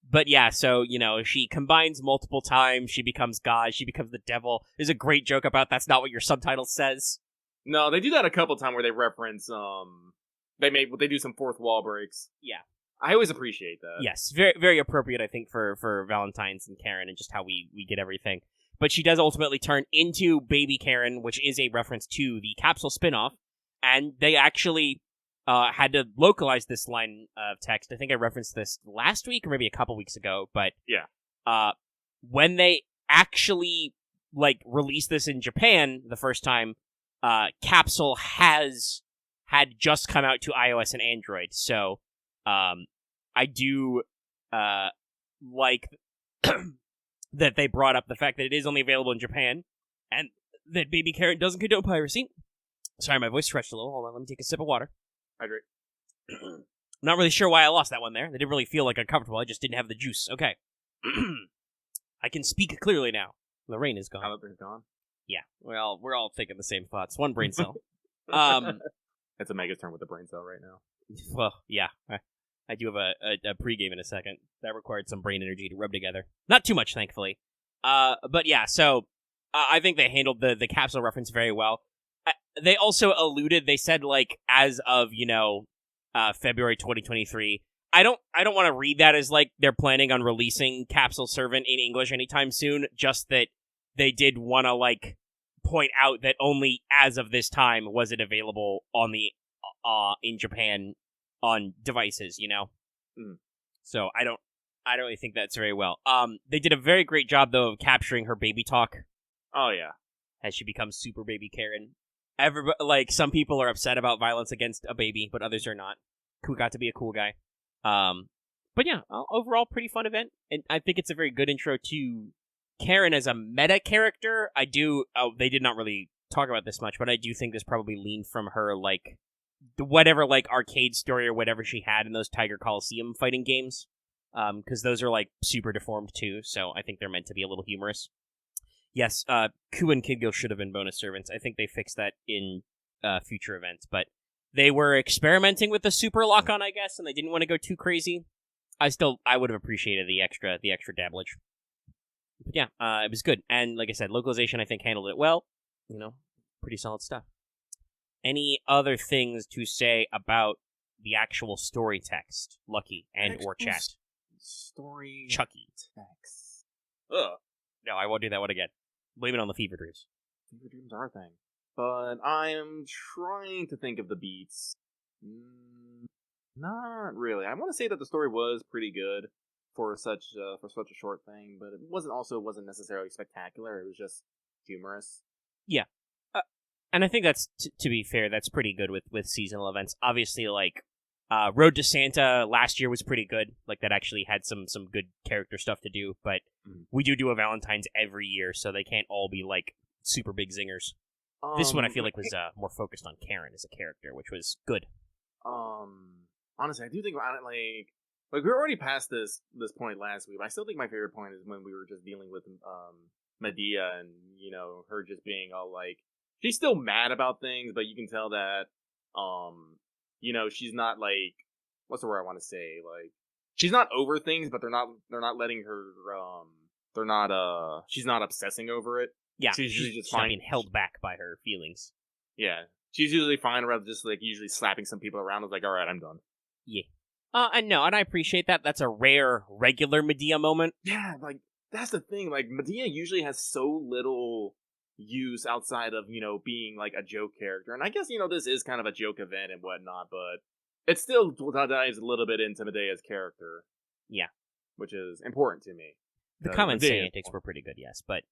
Speaker 1: But yeah, so, she combines multiple times, she becomes God, she becomes the devil. There's a great joke about that's not what your subtitle says.
Speaker 2: No, they do that a couple times where they reference, they do some fourth wall breaks.
Speaker 1: Yeah.
Speaker 2: I always appreciate that.
Speaker 1: Yes, very very appropriate, I think, for Valentine's and Karen and just how we get everything. But she does ultimately turn into Baby Karen, which is a reference to the Capsule spinoff, and they actually had to localize this line of text. I think I referenced this last week or maybe a couple weeks ago, but
Speaker 2: yeah,
Speaker 1: when they actually released this in Japan the first time, Capsule had just come out to iOS and Android, so I do like that they brought up the fact that it is only available in Japan, and that Baby Karen doesn't condone piracy. Sorry, my voice stretched a little. Hold on, let me take a sip of water.
Speaker 2: Hydrate.
Speaker 1: Not really sure why I lost that one there. They didn't really feel uncomfortable. I just didn't have the juice. Okay. I can speak clearly now. The rain is gone.
Speaker 2: Now that they're gone?
Speaker 1: Yeah. Well, we're all thinking the same thoughts. One brain cell.
Speaker 2: It's a mega turn with the brain cell right now.
Speaker 1: Well, yeah. I do have a pregame in a second. That required some brain energy to rub together. Not too much, thankfully. But yeah, so I think they handled the capsule reference very well. They also alluded, they said, as of, February 2023. I don't want to read that as, they're planning on releasing Capsule Servant in English anytime soon, just that they did want to, point out that only as of this time was it available on the, in Japan on devices, So I don't really think that's very well. They did a very great job, though, of capturing her baby talk.
Speaker 2: Oh, yeah.
Speaker 1: As she becomes Super Baby Karen. Some people are upset about violence against a baby, but others are not. Who got to be a cool guy. But yeah, overall, pretty fun event. And I think it's a very good intro to Karen as a meta character. They did not really talk about this much, but I do think this probably leaned from her, whatever, arcade story or whatever she had in those Tiger Coliseum fighting games. Because those are, super deformed, too, so I think they're meant to be a little humorous. Yes, Ku and Kidgo should have been bonus servants. I think they fixed that in future events, but they were experimenting with the super lock-on, I guess, and they didn't want to go too crazy. I would have appreciated the extra dabblage. But yeah, it was good. And like I said, localization, I think, handled it well. Pretty solid stuff. Any other things to say about the actual story text, Lucky or Chat?
Speaker 2: Story
Speaker 1: Chucky.
Speaker 2: text. Ugh.
Speaker 1: No, I won't do that one again. Blame it on the fever dreams.
Speaker 2: Fever dreams are a thing. But I am trying to think of the beats. Not really. I want to say that the story was pretty good for such a short thing, but it wasn't necessarily spectacular. It was just humorous.
Speaker 1: Yeah. And I think that's, to be fair, that's pretty good with seasonal events. Obviously, Road to Santa last year was pretty good. That actually had some good character stuff to do, but we do a Valentine's every year, so they can't all be, super big zingers. This one I feel was more focused on Karen as a character, which was good.
Speaker 2: Honestly, I do think about it, we were already past this point last week, but I still think my favorite point is when we were just dealing with Medea and, her just being all, she's still mad about things, but you can tell that, she's not what's the word I want to say? She's not over things, but they're not letting her, she's not obsessing over it.
Speaker 1: Yeah,
Speaker 2: she's usually just
Speaker 1: not being held back by her feelings.
Speaker 2: Yeah, she's usually fine, rather just usually slapping some people around. It's all right, I'm done.
Speaker 1: Yeah. And I appreciate that. That's a rare, regular Medea moment.
Speaker 2: Yeah, that's the thing. Medea usually has so little use outside of, being, a joke character. And I guess, this is kind of a joke event and whatnot, but it still dives a little bit into Medea's character.
Speaker 1: Yeah.
Speaker 2: Which is important to me.
Speaker 1: The comments and antics were pretty good, yes, but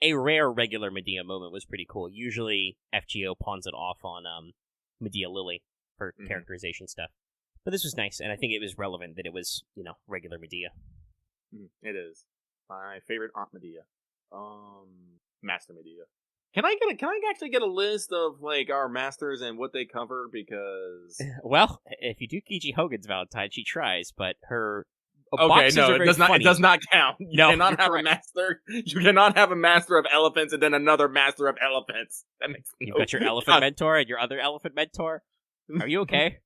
Speaker 1: a rare regular Medea moment was pretty cool. Usually FGO pawns it off on Medea Lily for characterization stuff. But this was nice, and I think it was relevant that it was, regular Medea.
Speaker 2: It is. My favorite Aunt Medea. Master Medea. Can I actually get a list of our masters and what they cover? Because
Speaker 1: well, if you do Kiji Hogan's Valentine, she tries, but her
Speaker 2: it does not.
Speaker 1: funny.
Speaker 2: It does not count. You cannot have
Speaker 1: correct.
Speaker 2: a master. You cannot have a master of elephants and then another master of elephants. That makes
Speaker 1: You've got your elephant mentor and your other elephant mentor. Are you okay?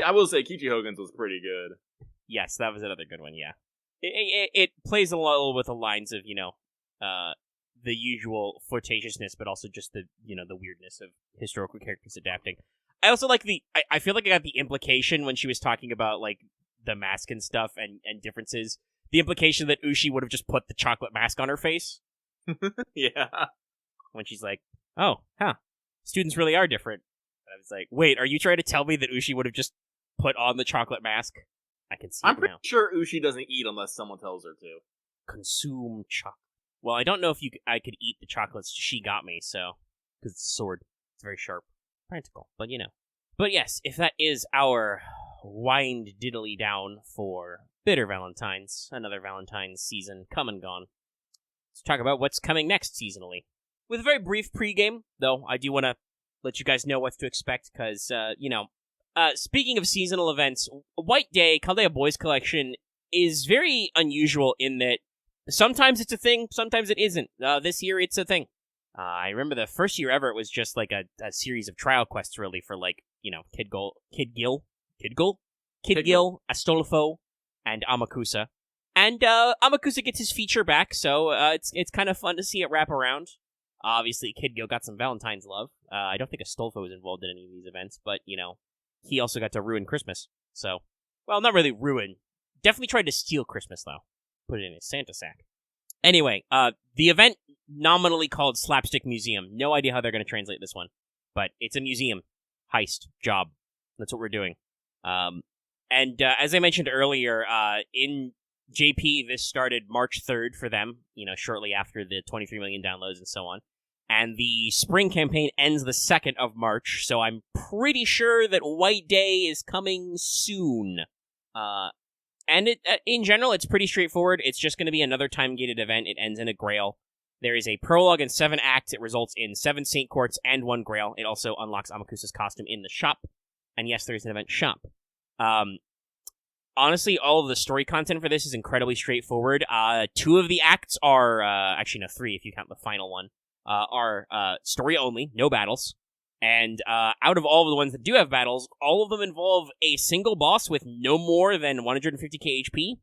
Speaker 2: I will say Kiji Hogan's was pretty good.
Speaker 1: Yes, that was another good one. Yeah, it plays a little with the lines of the usual flirtatiousness, but also just the the weirdness of historical characters adapting. I also like I feel like I got the implication when she was talking about the mask and stuff and differences. The implication that Ushi would have just put the chocolate mask on her face.
Speaker 2: Yeah.
Speaker 1: When she's like, "Oh, students really are different." And I was like, "Wait, are you trying to tell me that Ushi would have just put on the chocolate mask?" I can see.
Speaker 2: I'm
Speaker 1: it
Speaker 2: pretty
Speaker 1: now.
Speaker 2: sure Ushi doesn't eat unless someone tells her to.
Speaker 1: Consume chocolate. Well, I don't know if I could eat the chocolates she got me, so because it's a sword, it's very sharp, practical. But But yes, if that is our wind diddly down for Bitter Valentines, another Valentine's season come and gone. Let's talk about what's coming next seasonally. With a very brief pregame, though, I do want to let you guys know what to expect, because, speaking of seasonal events, White Day, Caldea Boys Collection, is very unusual in that sometimes it's a thing, sometimes it isn't. This year, it's a thing. I remember the first year ever, it was just a series of trial quests, really, for Kid Gil, Astolfo, and Amakusa. And Amakusa gets his feature back, so it's kind of fun to see it wrap around. Obviously, Kid Gil got some Valentine's love. I don't think Astolfo was involved in any of these events, but, he also got to ruin Christmas. So, well, not really ruin. Definitely tried to steal Christmas, though. Put it in his Santa sack. Anyway, the event nominally called Slapstick Museum. No idea how they're going to translate this one, but it's a museum heist job. That's what we're doing. And as I mentioned earlier, in JP, this started March 3rd for them, shortly after the 23 million downloads and so on. And the spring campaign ends the 2nd of March, so I'm pretty sure that White Day is coming soon. And in general, it's pretty straightforward. It's just going to be another time-gated event. It ends in a Grail. There is a prologue and 7 acts. It results in 7 Saint Courts and 1 Grail. It also unlocks Amakusa's costume in the shop. And yes, there is an event shop. Honestly, all of the story content for this is incredibly straightforward. 2 of the acts are, actually no, 3 if you count the final one, are story only, no battles. And out of all of the ones that do have battles, all of them involve a single boss with no more than 150k HP.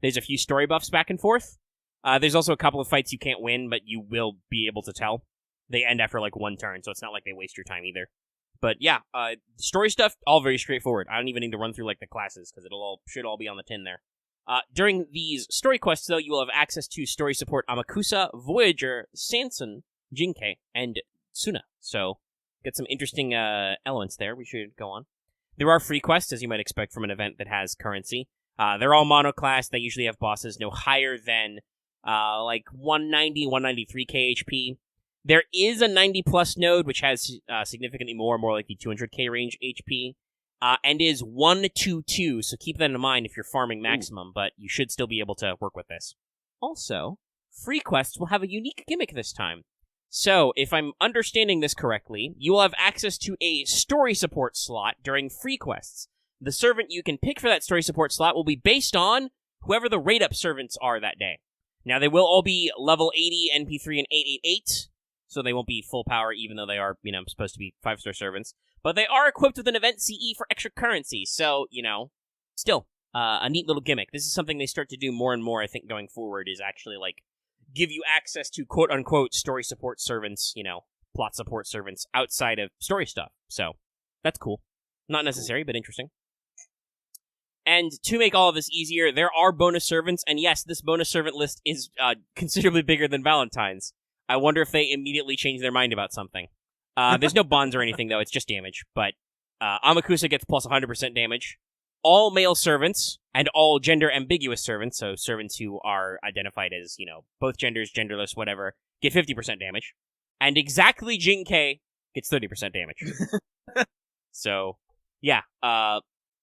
Speaker 1: There's a few story buffs back and forth. There's also a couple of fights you can't win, but you will be able to tell. They end after 1 turn, so it's not like they waste your time either. But yeah, story stuff, all very straightforward. I don't even need to run through the classes, because should all be on the tin there. During these story quests, though, you will have access to story support Amakusa, Voyager, Sanson, Jinkei, and Suna. So, get some interesting elements there we should go on. There are free quests, as you might expect from an event that has currency. They're all monoclass. They usually have bosses no higher than 190, 193k HP. There is a 90-plus node, which has significantly more like the 200k range HP, and is 1-2-2, so keep that in mind if you're farming maximum, but you should still be able to work with this. Also, free quests will have a unique gimmick this time. So, if I'm understanding this correctly, you will have access to a story support slot during free quests. The servant you can pick for that story support slot will be based on whoever the rate-up servants are that day. Now, they will all be level 80, NP3, and 888, so they won't be full power even though they are, supposed to be 5-star servants. But they are equipped with an event CE for extra currency, so, still, a neat little gimmick. This is something they start to do more and more, I think, going forward, is actually, give you access to quote-unquote story support servants, plot support servants outside of story stuff. So, that's cool. Not necessary, but interesting. And to make all of this easier, there are bonus servants, and yes, this bonus servant list is considerably bigger than Valentine's. I wonder if they immediately change their mind about something. There's no bonds or anything, though. It's just damage. But Amakusa gets plus 100% damage. All male servants and all gender-ambiguous servants, so servants who are identified as, both genders, genderless, whatever, get 50% damage. And exactly Jinkei gets 30% damage. So, yeah,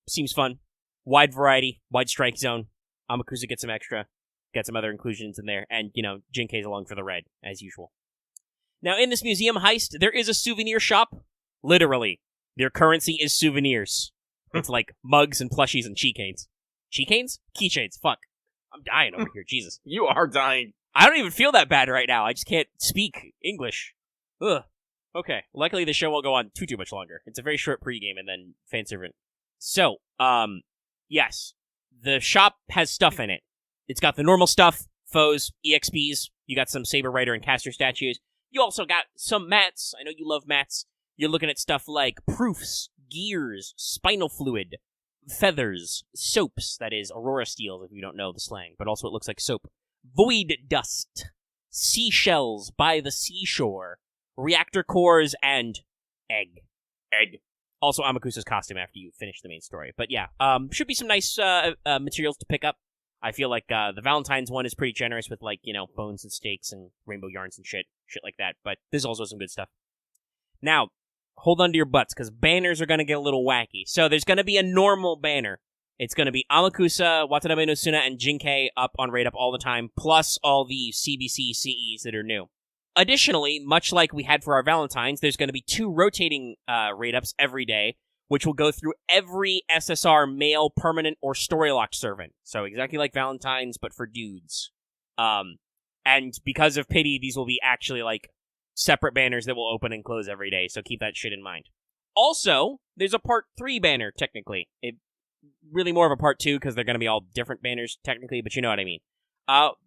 Speaker 1: seems fun. Wide variety, wide strike zone. Amakusa gets some extra, got some other inclusions in there, and, Jinkei's along for the red, as usual. Now, in this museum heist, there is a souvenir shop. Literally. Their currency is souvenirs. It's like mugs and plushies and keychains. Keychains? Keychains, fuck. I'm dying over here, Jesus.
Speaker 2: You are dying.
Speaker 1: I don't even feel that bad right now. I just can't speak English. Ugh. Okay, luckily the show won't go on too much longer. It's a very short pregame and then Fanservant. So, yes. The shop has stuff in it. It's got the normal stuff, foes, EXPs. You got some Saber Rider and Caster statues. You also got some mats. I know you love mats. You're looking at stuff like proofs, gears, spinal fluid, feathers, soaps, that is Aurora Steels if you don't know the slang, but also it looks like soap. Void dust, seashells by the seashore, reactor cores, and egg. Also Amakusa's costume after you finish the main story. But yeah, should be some nice materials to pick up. I feel like the Valentine's one is pretty generous with bones and steaks and rainbow yarns and shit like that, but there's also some good stuff. Now, hold on to your butts, because banners are going to get a little wacky. So there's going to be a normal banner. It's going to be Amakusa, Watanabe no Suna, and Jinkei up on Raid Up all the time, plus all the CBC CEs that are new. Additionally, much like we had for our Valentines, there's going to be 2 rotating Raid Ups every day, which will go through every SSR male, permanent, or story-locked servant. So exactly like Valentines, but for dudes. And because of pity, these will be actually separate banners that will open and close every day, so keep that shit in mind. Also, there's a Part 3 banner, technically. Really more of a Part 2, because they're going to be all different banners, technically, but you know what I mean.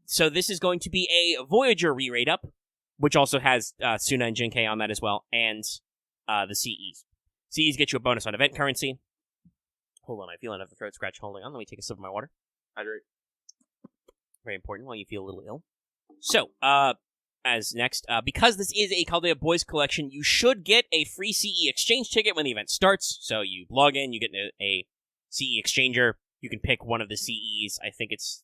Speaker 1: So this is going to be a Voyager re-raid up, which also has Suna and Jinkei on that as well, and the CEs. CEs get you a bonus on event currency. Hold on, I feel another throat scratch holding on. Let me take a sip of my water.
Speaker 2: Hydrate.
Speaker 1: Very important while you feel a little ill. So, as next, because this is a Chaldea Boys collection, you should get a free CE exchange ticket when the event starts. So you log in, you get a CE exchanger. You can pick one of the CEs. I think it's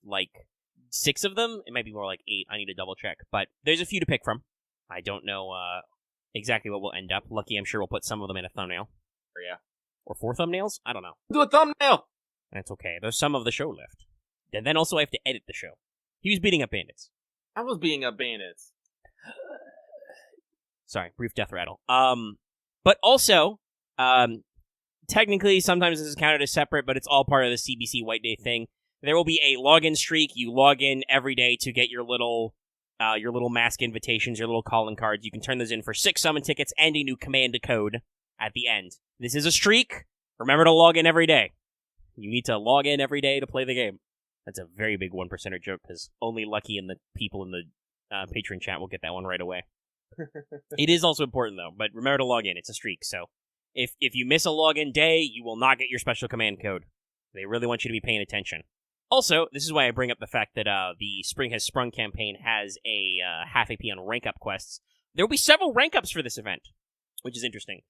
Speaker 1: 6 of them. It might be more like 8. I need to double check. But there's a few to pick from. I don't know exactly what will end up. Lucky, I'm sure we'll put some of them in a thumbnail.
Speaker 2: Yeah.
Speaker 1: Or 4 thumbnails? I don't know.
Speaker 2: Do a thumbnail!
Speaker 1: That's okay. There's some of the show left. And then also I have to edit the show. He was beating up bandits.
Speaker 2: I was beating up bandits.
Speaker 1: Sorry, brief death rattle. But also, technically, sometimes this is counted as separate, but it's all part of the CBC White Day thing. There will be a login streak. You log in every day to get your little mask invitations, your little calling cards. You can turn those in for 6 summon tickets and a new command code at the end. This is a streak. Remember to log in every day. You need to log in every day to play the game. That's a very big 1%er joke, because only Lucky and the people in the Patreon chat will get that one right away. It is also important, though, but remember to log in. It's a streak, so if you miss a login day, you will not get your special command code. They really want you to be paying attention. Also, this is why I bring up the fact that the Spring Has Sprung campaign has a half AP on rank-up quests. There will be several rank-ups for this event, which is interesting.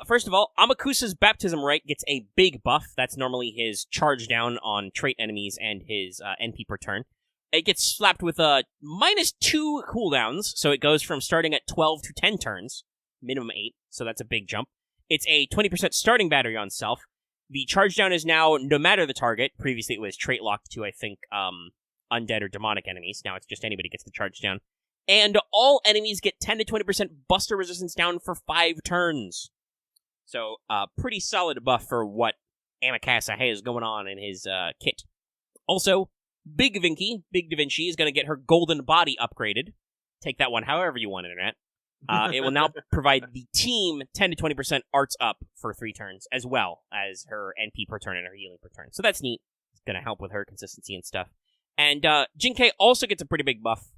Speaker 1: First of all, Amakusa's Baptism Rite gets a big buff. That's normally his charge down on trait enemies and his NP per turn. It gets slapped with a -2 cooldowns, so it goes from starting at 12 to 10 turns, minimum 8, so that's a big jump. It's a 20% starting battery on self. The charge down is now no matter the target. Previously it was trait locked to, I think, undead or demonic enemies. Now it's just anybody gets the charge down. And all enemies get 10 to 20% buster resistance down for 5 turns. So, pretty solid buff for what Amakasa has going on in his kit. Also, Big Da Vinci, is going to get her golden body upgraded. Take that one however you want, Internet. It will now provide the team 10 to 20% arts up for 3 turns, as well as her NP per turn and her healing per turn. So that's neat. It's going to help with her consistency and stuff. And Jinkei also gets a pretty big buff.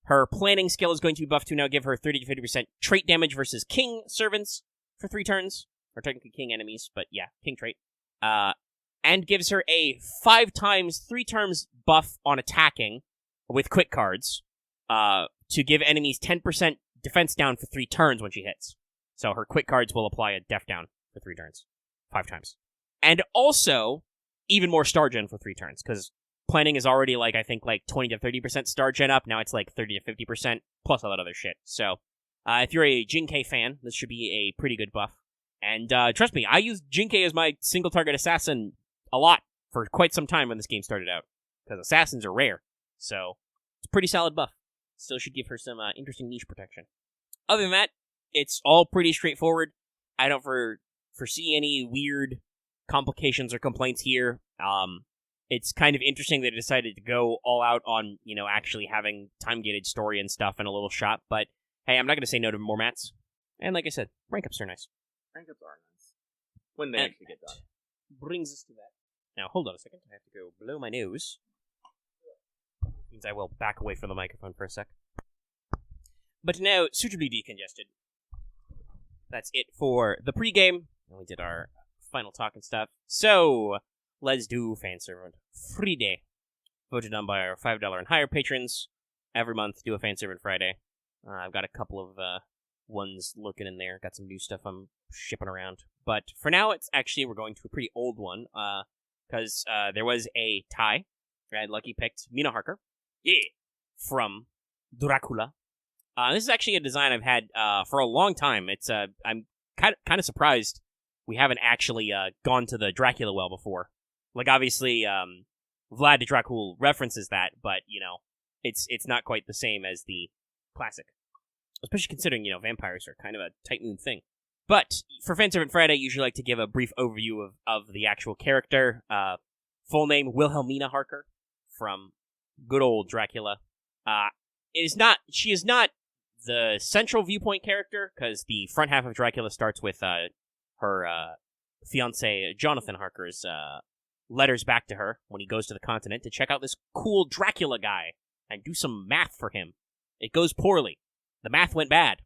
Speaker 1: Her planning skill is going to be buffed to now give her 30 to 50% trait damage versus king servants for 3 turns. Or technically king enemies, but yeah, king trait. And gives her a 5 times 3 turns buff on attacking with quick cards to give enemies 10% defense down for 3 turns when she hits. So her quick cards will apply a def down for 3 turns. 5 times. And also, even more star gen for 3 turns, because planning is already, like, I think, like, 20 to 30% star gen up. Now it's, like, 30 to 50%, plus all that other shit. So, if you're a Jinkei fan, this should be a pretty good buff. And trust me, I used Jinkei as my single-target assassin a lot for quite some time when this game started out, because assassins are rare. So, it's a pretty solid buff. Still should give her some interesting niche protection. Other than that, it's all pretty straightforward. I don't foresee any weird complications or complaints here. It's kind of interesting that they decided to go all out on, actually having time-gated story and stuff in a little shop, but hey, I'm not going to say no to more mats. And like I said, rank-ups are nice.
Speaker 2: Rank-ups are nice. When they actually get done.
Speaker 1: Brings us to that. Now, hold on a second. I have to go blow my nose. Means I will back away from the microphone for a sec. But now, suitably decongested. That's it for the pregame. We did our final talk and stuff. So, let's do Fanservant Friday. Voted on by our $5 and higher patrons. Every month, do a Fanservant Friday. I've got a couple of ones lurking in there. Got some new stuff I'm shipping around. But for now, we're going to a pretty old one. Because there was a tie. I had Lucky picked Mina Harker. Yeah. From Dracula. This is actually a design I've had for a long time. It's I'm kind of surprised we haven't actually gone to the Dracula well before. Like, obviously, Vlad the Dracul references that, but, it's not quite the same as the classic. Especially considering, vampires are kind of a tight-moon thing. But for Fanservant Friday, I usually like to give a brief overview of the actual character. Full name, Wilhelmina Harker, from good old Dracula. She is not the central viewpoint character, because the front half of Dracula starts with her fiancé, Jonathan Harker's letters back to her when he goes to the continent to check out this cool Dracula guy and do some math for him. It goes poorly. The math went bad,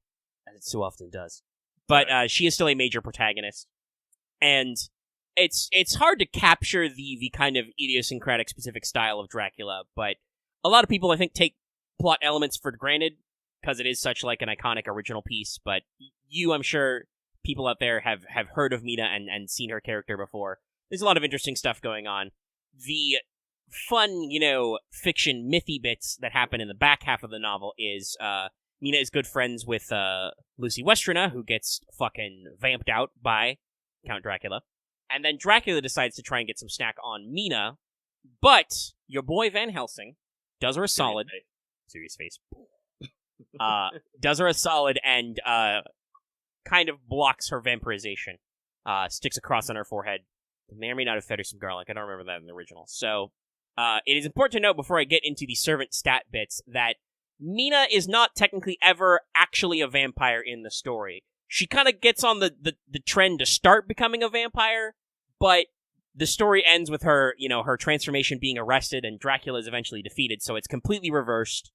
Speaker 1: as it so often does. But she is still a major protagonist. And it's hard to capture the kind of idiosyncratic specific style of Dracula, but a lot of people, I think, take plot elements for granted, because it is such like an iconic original piece, but I'm sure people out there have heard of Mina and seen her character before. There's a lot of interesting stuff going on. The fun, fiction mythy bits that happen in the back half of the novel is Mina is good friends with Lucy Westrina, who gets fucking vamped out by Count Dracula. And then Dracula decides to try and get some snack on Mina, but your boy Van Helsing does her a solid. Serious face. Does her a solid and kind of blocks her vampirization. Sticks a cross on her forehead. May or may not have fed her some garlic. I don't remember that in the original. So, it is important to note before I get into the servant stat bits that Mina is not technically ever actually a vampire in the story. She kind of gets on the trend to start becoming a vampire, but the story ends with her, her transformation being arrested and Dracula is eventually defeated, so it's completely reversed.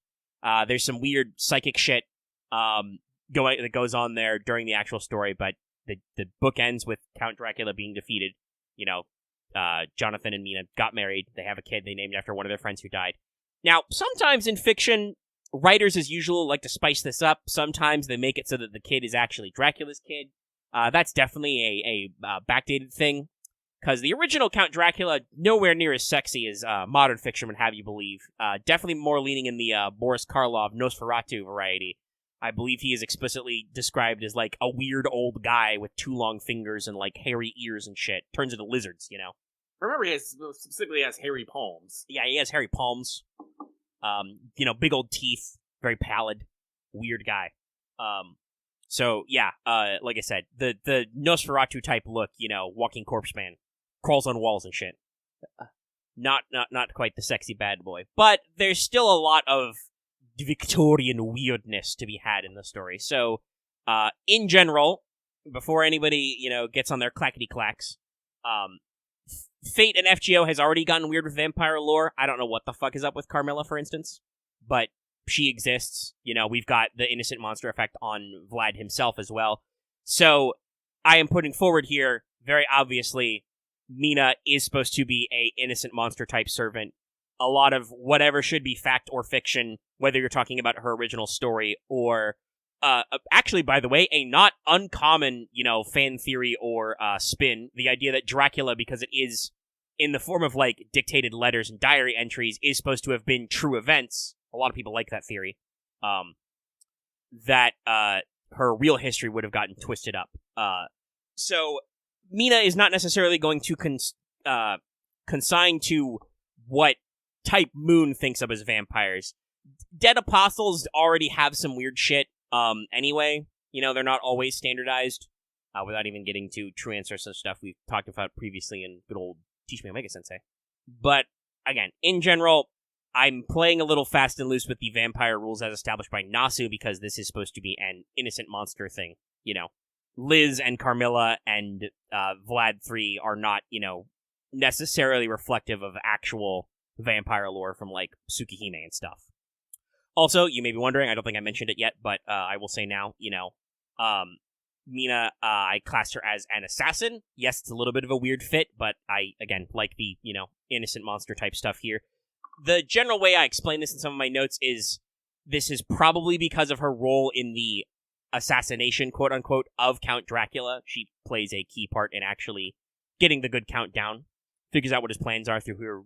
Speaker 1: There's some weird psychic shit that goes on there during the actual story, but the book ends with Count Dracula being defeated. Jonathan and Mina got married. They have a kid they named after one of their friends who died. Now, sometimes in fiction, writers, as usual, like to spice this up. Sometimes they make it so that the kid is actually Dracula's kid. That's definitely a backdated thing, because the original Count Dracula, nowhere near as sexy as modern fiction would have you believe. Definitely more leaning in the Boris Karloff Nosferatu variety. I believe he is explicitly described as, like, a weird old guy with 2 long fingers and, like, hairy ears and shit. Turns into lizards,
Speaker 2: Remember, he specifically has hairy palms.
Speaker 1: Yeah, he has hairy palms. Big old teeth. Very pallid. Weird guy. So, yeah, like I said, the Nosferatu type look, walking corpse man. Crawls on walls and shit. Not quite the sexy bad boy. But there's still a lot of Victorian weirdness to be had in the story. So, in general, before anybody, gets on their clackety-clacks, Fate and FGO has already gotten weird with vampire lore. I don't know what the fuck is up with Carmilla, for instance, but she exists. We've got the innocent monster effect on Vlad himself as well. So, I am putting forward here, very obviously, Mina is supposed to be a innocent monster type servant. A lot of whatever should be fact or fiction, whether you're talking about her original story or actually, by the way, a not uncommon, fan theory or spin, the idea that Dracula, because it is in the form of, like, dictated letters and diary entries, is supposed to have been true events. A lot of people like that theory. That her real history would have gotten twisted up. So Mina is not necessarily going to consign to what type Moon thinks of as vampires. Dead Apostles already have some weird shit. Anyway, they're not always standardized. Without even getting to true answers and stuff we've talked about previously in good old Teach Me Omega Sensei. But again, in general, I'm playing a little fast and loose with the vampire rules as established by Nasu because this is supposed to be an innocent monster thing. Liz and Carmilla and Vlad 3 are not, necessarily reflective of actual vampire lore from, like, Tsukihime and stuff. Also, you may be wondering, I don't think I mentioned it yet, but I will say now, Mina, I classed her as an assassin. Yes, it's a little bit of a weird fit, but I, again, like the, innocent monster type stuff here. The general way I explain this in some of my notes is this is probably because of her role in the assassination, quote-unquote, of Count Dracula. She plays a key part in actually getting the good count down, figures out what his plans are through her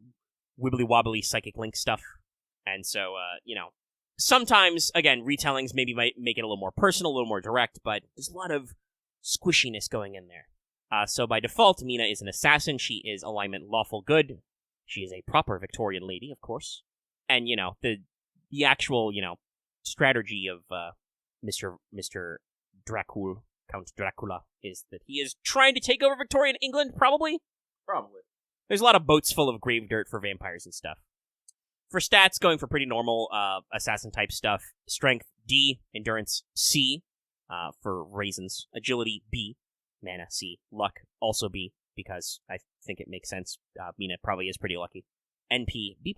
Speaker 1: wibbly-wobbly psychic link stuff. And so, sometimes, again, retellings maybe might make it a little more personal, a little more direct, but there's a lot of squishiness going in there. So by default, Mina is an assassin. She is alignment lawful good. She is a proper Victorian lady, of course. And, the actual, strategy of Mr. Dracula, Count Dracula, is that he is trying to take over Victorian England, probably?
Speaker 2: Probably.
Speaker 1: There's a lot of boats full of grave dirt for vampires and stuff. For stats, going for pretty normal assassin-type stuff. Strength, D. Endurance, C. For raisins. Agility, B. Mana, C. Luck, also B, because I think it makes sense. Mina probably is pretty lucky. NP, B+.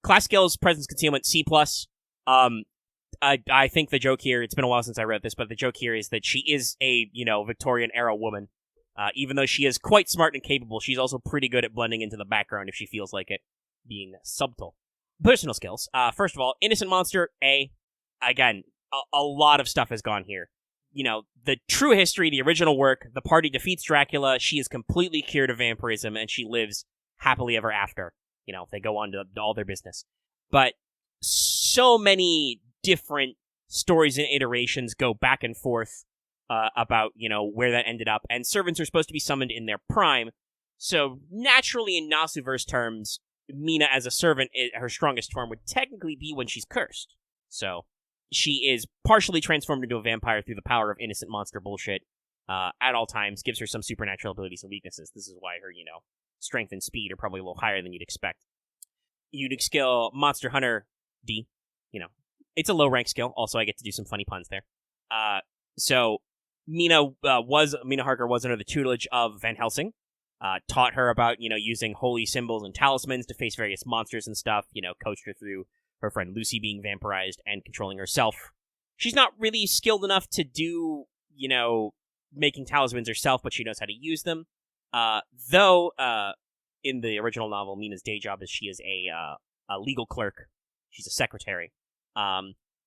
Speaker 1: Class skills, presence, concealment, C+. I think the joke here, it's been a while since I read this, but the joke here is that she is a, Victorian-era woman. Even though she is quite smart and capable, she's also pretty good at blending into the background if she feels like it, being subtle. Personal skills. First of all, innocent monster, A. Again, a lot of stuff has gone here. The true history, the original work, the party defeats Dracula, she is completely cured of vampirism, and she lives happily ever after. They go on to all their business. But so many different stories and iterations go back and forth about, where that ended up, and servants are supposed to be summoned in their prime. So naturally, in Nasuverse terms, Mina as a servant, her strongest form would technically be when she's cursed. So she is partially transformed into a vampire through the power of innocent monster bullshit at all times, gives her some supernatural abilities and weaknesses. This is why her, strength and speed are probably a little higher than you'd expect. Unique skill, Monster Hunter, D. It's a low rank skill. Also, I get to do some funny puns there. So Mina Harker was under the tutelage of Van Helsing. Taught her about, using holy symbols and talismans to face various monsters and stuff, coached her through her friend Lucy being vampirized and controlling herself. She's not really skilled enough to do, making talismans herself, but she knows how to use them. Though, in the original novel, Mina's day job is she is a legal clerk. She's a secretary.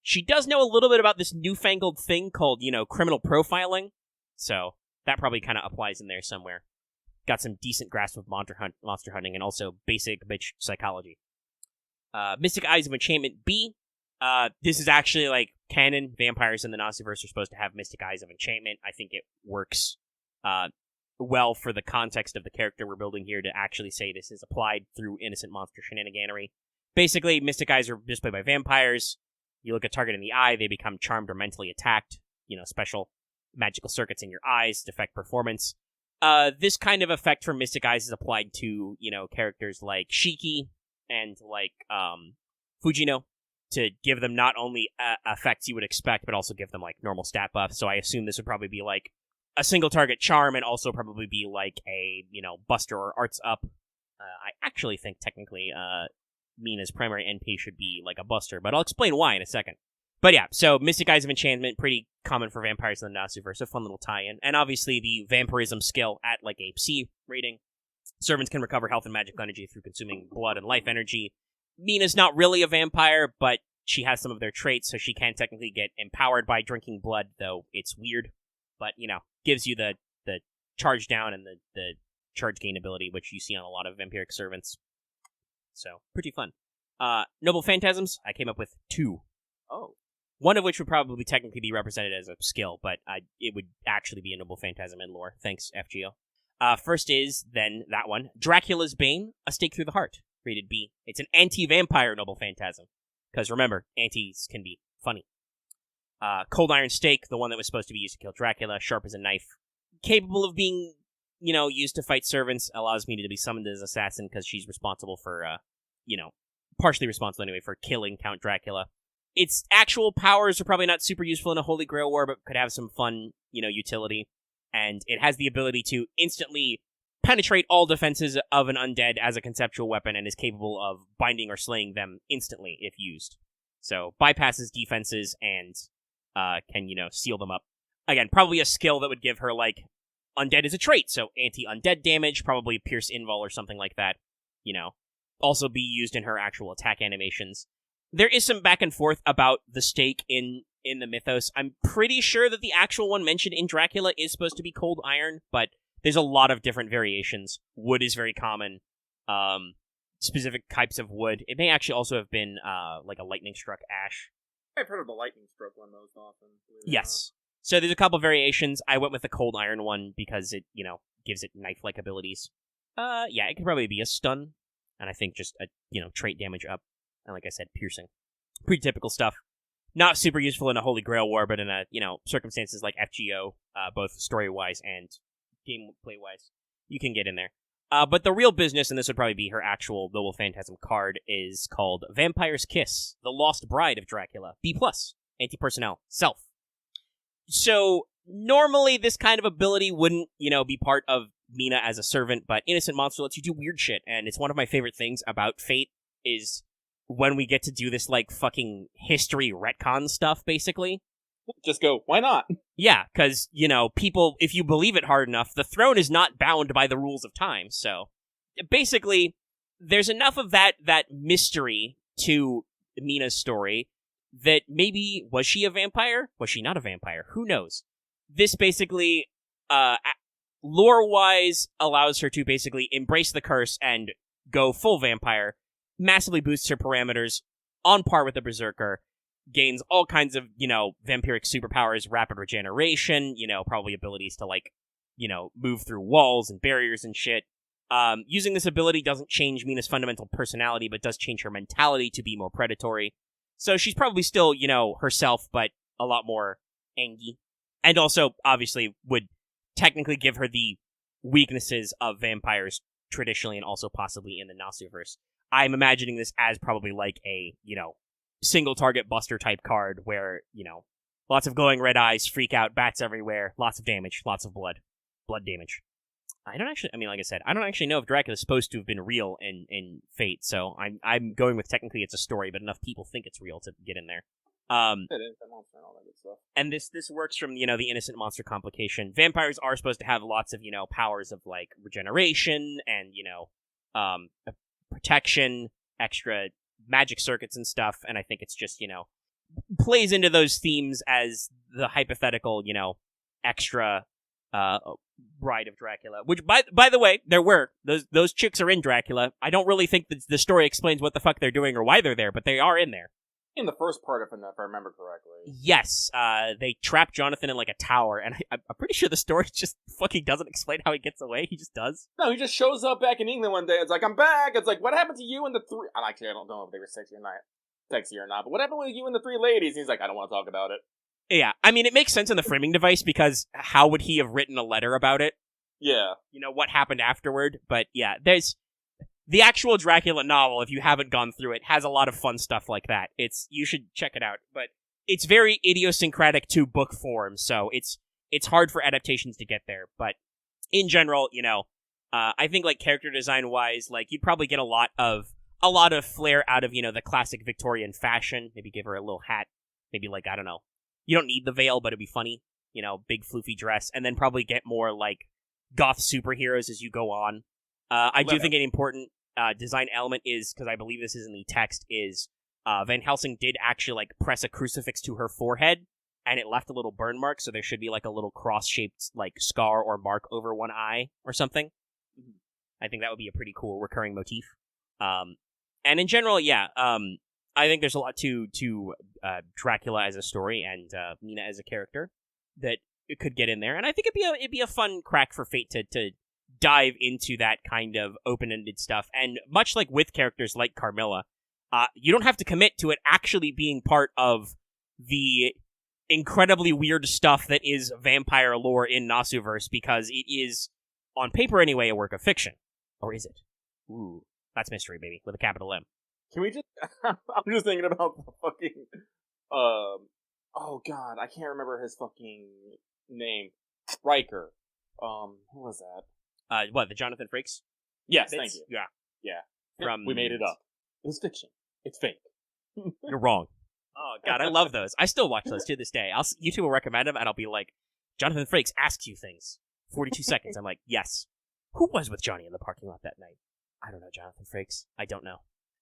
Speaker 1: She does know a little bit about this newfangled thing called, criminal profiling. So that probably kind of applies in there somewhere. Got some decent grasp of monster hunting and also basic bitch psychology. Mystic Eyes of Enchantment, B. This is actually, like, canon. Vampires in the Nasuverse are supposed to have Mystic Eyes of Enchantment. I think it works well for the context of the character we're building here to actually say this is applied through innocent monster shenaniganery. Basically, Mystic Eyes are displayed by vampires. You look at target in the eye, they become charmed or mentally attacked. Special magical circuits in your eyes to affect performance. This kind of effect for Mystic Eyes is applied to, characters like Shiki and, like, Fujino, to give them not only effects you would expect, but also give them, like, normal stat buffs. So I assume this would probably be, like, a single target charm and also probably be, like, a, Buster or Arts Up. I actually think, technically, Mina's primary NP should be, like, a Buster, but I'll explain why in a second. But yeah, so Mystic Eyes of Enchantment, pretty common for vampires in the Nasuverse, a fun little tie-in. And obviously the vampirism skill at, like, a C rating. Servants can recover health and magical energy through consuming blood and life energy. Mina's not really a vampire, but she has some of their traits, so she can technically get empowered by drinking blood, though it's weird. But, gives you the charge down and the charge gain ability, which you see on a lot of vampiric servants. So, pretty fun. Noble Phantasms, I came up with 2.
Speaker 2: Oh.
Speaker 1: One of which would probably technically be represented as a skill, but it would actually be a Noble Phantasm in lore. Thanks, FGO. First is, then, that one. Dracula's Bane, A Stake Through the Heart. Rated B. It's an anti-vampire Noble Phantasm. Because remember, antis can be funny. Cold Iron Stake, the one that was supposed to be used to kill Dracula, sharp as a knife. Capable of being, used to fight servants, allows Mina to be summoned as assassin because she's responsible for, partially responsible anyway, for killing Count Dracula. Its actual powers are probably not super useful in a Holy Grail War, but could have some fun, utility. And it has the ability to instantly penetrate all defenses of an undead as a conceptual weapon and is capable of binding or slaying them instantly if used. So, bypasses defenses and can, seal them up. Again, probably a skill that would give her, undead is a trait, so anti-undead damage, probably pierce invul or something like that, Also be used in her actual attack animations. There is some back and forth about the stake in the mythos. I'm pretty sure that the actual one mentioned in Dracula is supposed to be cold iron, but there's a lot of different variations. Wood is very common. Specific types of wood. It may actually also have been a lightning struck ash.
Speaker 2: I've heard of the lightning struck one most often.
Speaker 1: Yes. So there's a couple variations. I went with the cold iron one because it, gives it knife-like abilities. It could probably be a stun, and I think just a, trait damage up. And like I said, piercing. Pretty typical stuff. Not super useful in a Holy Grail War, but in a, circumstances like FGO, both story-wise and gameplay-wise, you can get in there. But the real business, and this would probably be her actual Noble Phantasm card, is called Vampire's Kiss, the Lost Bride of Dracula. B+, anti-personnel, self. So, normally this kind of ability wouldn't, be part of Mina as a servant, but Innocent Monster lets you do weird shit, and it's one of my favorite things about Fate, is when we get to do this, fucking history retcon stuff, basically.
Speaker 2: Just go, why not?
Speaker 1: Yeah, because, people, if you believe it hard enough, the throne is not bound by the rules of time, so basically, there's enough of that mystery to Mina's story that maybe, was she a vampire? Was she not a vampire? Who knows? This basically, lore-wise, allows her to basically embrace the curse and go full vampire, massively boosts her parameters, on par with the Berserker, gains all kinds of, vampiric superpowers, rapid regeneration, probably abilities to, move through walls and barriers and shit. Using this ability doesn't change Mina's fundamental personality, but does change her mentality to be more predatory. So she's probably still, herself, but a lot more angry. And also, obviously, would technically give her the weaknesses of vampires traditionally and also possibly in the Nasuverse. I'm imagining this as probably a, single target buster type card where, lots of glowing red eyes, freak out, bats everywhere, lots of damage, lots of blood damage. Like I said, I don't actually know if Dracula's supposed to have been real in Fate, so I'm going with technically it's a story, but enough people think it's real to get in there.
Speaker 2: It is, that monster and all that good stuff.
Speaker 1: And this works from, the Innocent Monster complication. Vampires are supposed to have lots of, powers of, regeneration and, protection, extra magic circuits and stuff, and I think it's just, plays into those themes as the hypothetical, extra bride of Dracula. Which, by the way, there were. Those chicks are in Dracula. I don't really think that the story explains what the fuck they're doing or why they're there, but they are in there.
Speaker 2: In the first part, if I remember correctly.
Speaker 1: Yes, they trap Jonathan in a tower, and I'm pretty sure the story just fucking doesn't explain how he gets away. He just does.
Speaker 2: No, he just shows up back in England one day. It's like, I'm back. It's like, what happened to you and the three? I don't know if they were sexy or not. But what happened with you and the three ladies? And he's like, I don't want to talk about it.
Speaker 1: Yeah, it makes sense in the framing device because how would he have written a letter about it?
Speaker 2: Yeah.
Speaker 1: What happened afterward? But yeah, there's the actual Dracula novel, if you haven't gone through it, has a lot of fun stuff like that. You should check it out, but it's very idiosyncratic to book form, so it's hard for adaptations to get there. But in general, I think character design wise, you'd probably get a lot of flair out of the classic Victorian fashion. Maybe give her a little hat. Maybe I don't know. You don't need the veil, but it'd be funny. Big floofy dress, and then probably get more goth superheroes as you go on. I do think an important design element is, because I believe this is in the text, is Van Helsing did actually, like, press a crucifix to her forehead, and it left a little burn mark, so there should be, like, a little cross-shaped, like, scar or mark over one eye or something. I think that would be a pretty cool recurring motif. And in general, yeah, I think there's a lot to Dracula as a story and Mina as a character that it could get in there, and I think it'd be a fun crack for Fate to dive into that kind of open-ended stuff. And much like with characters like Carmilla, you don't have to commit to it actually being part of the incredibly weird stuff that is vampire lore in Nasuverse, because it is, on paper anyway, a work of fiction. Or is it? Ooh, that's mystery, baby, with a capital M.
Speaker 2: Can we just... I'm just thinking about the fucking... oh god, I can't remember his fucking name. Riker. Who was that?
Speaker 1: What, the Jonathan Frakes?
Speaker 2: Yes, thank you.
Speaker 1: Yeah.
Speaker 2: Yeah. We made it up. It was fiction. It's fake.
Speaker 1: You're wrong. Oh god, I love those. I still watch those to this day. YouTube will recommend them, and I'll be like, Jonathan Frakes asks you things. 42 seconds. I'm like, yes. Who was with Johnny in the parking lot that night? I don't know, Jonathan Frakes. I don't know.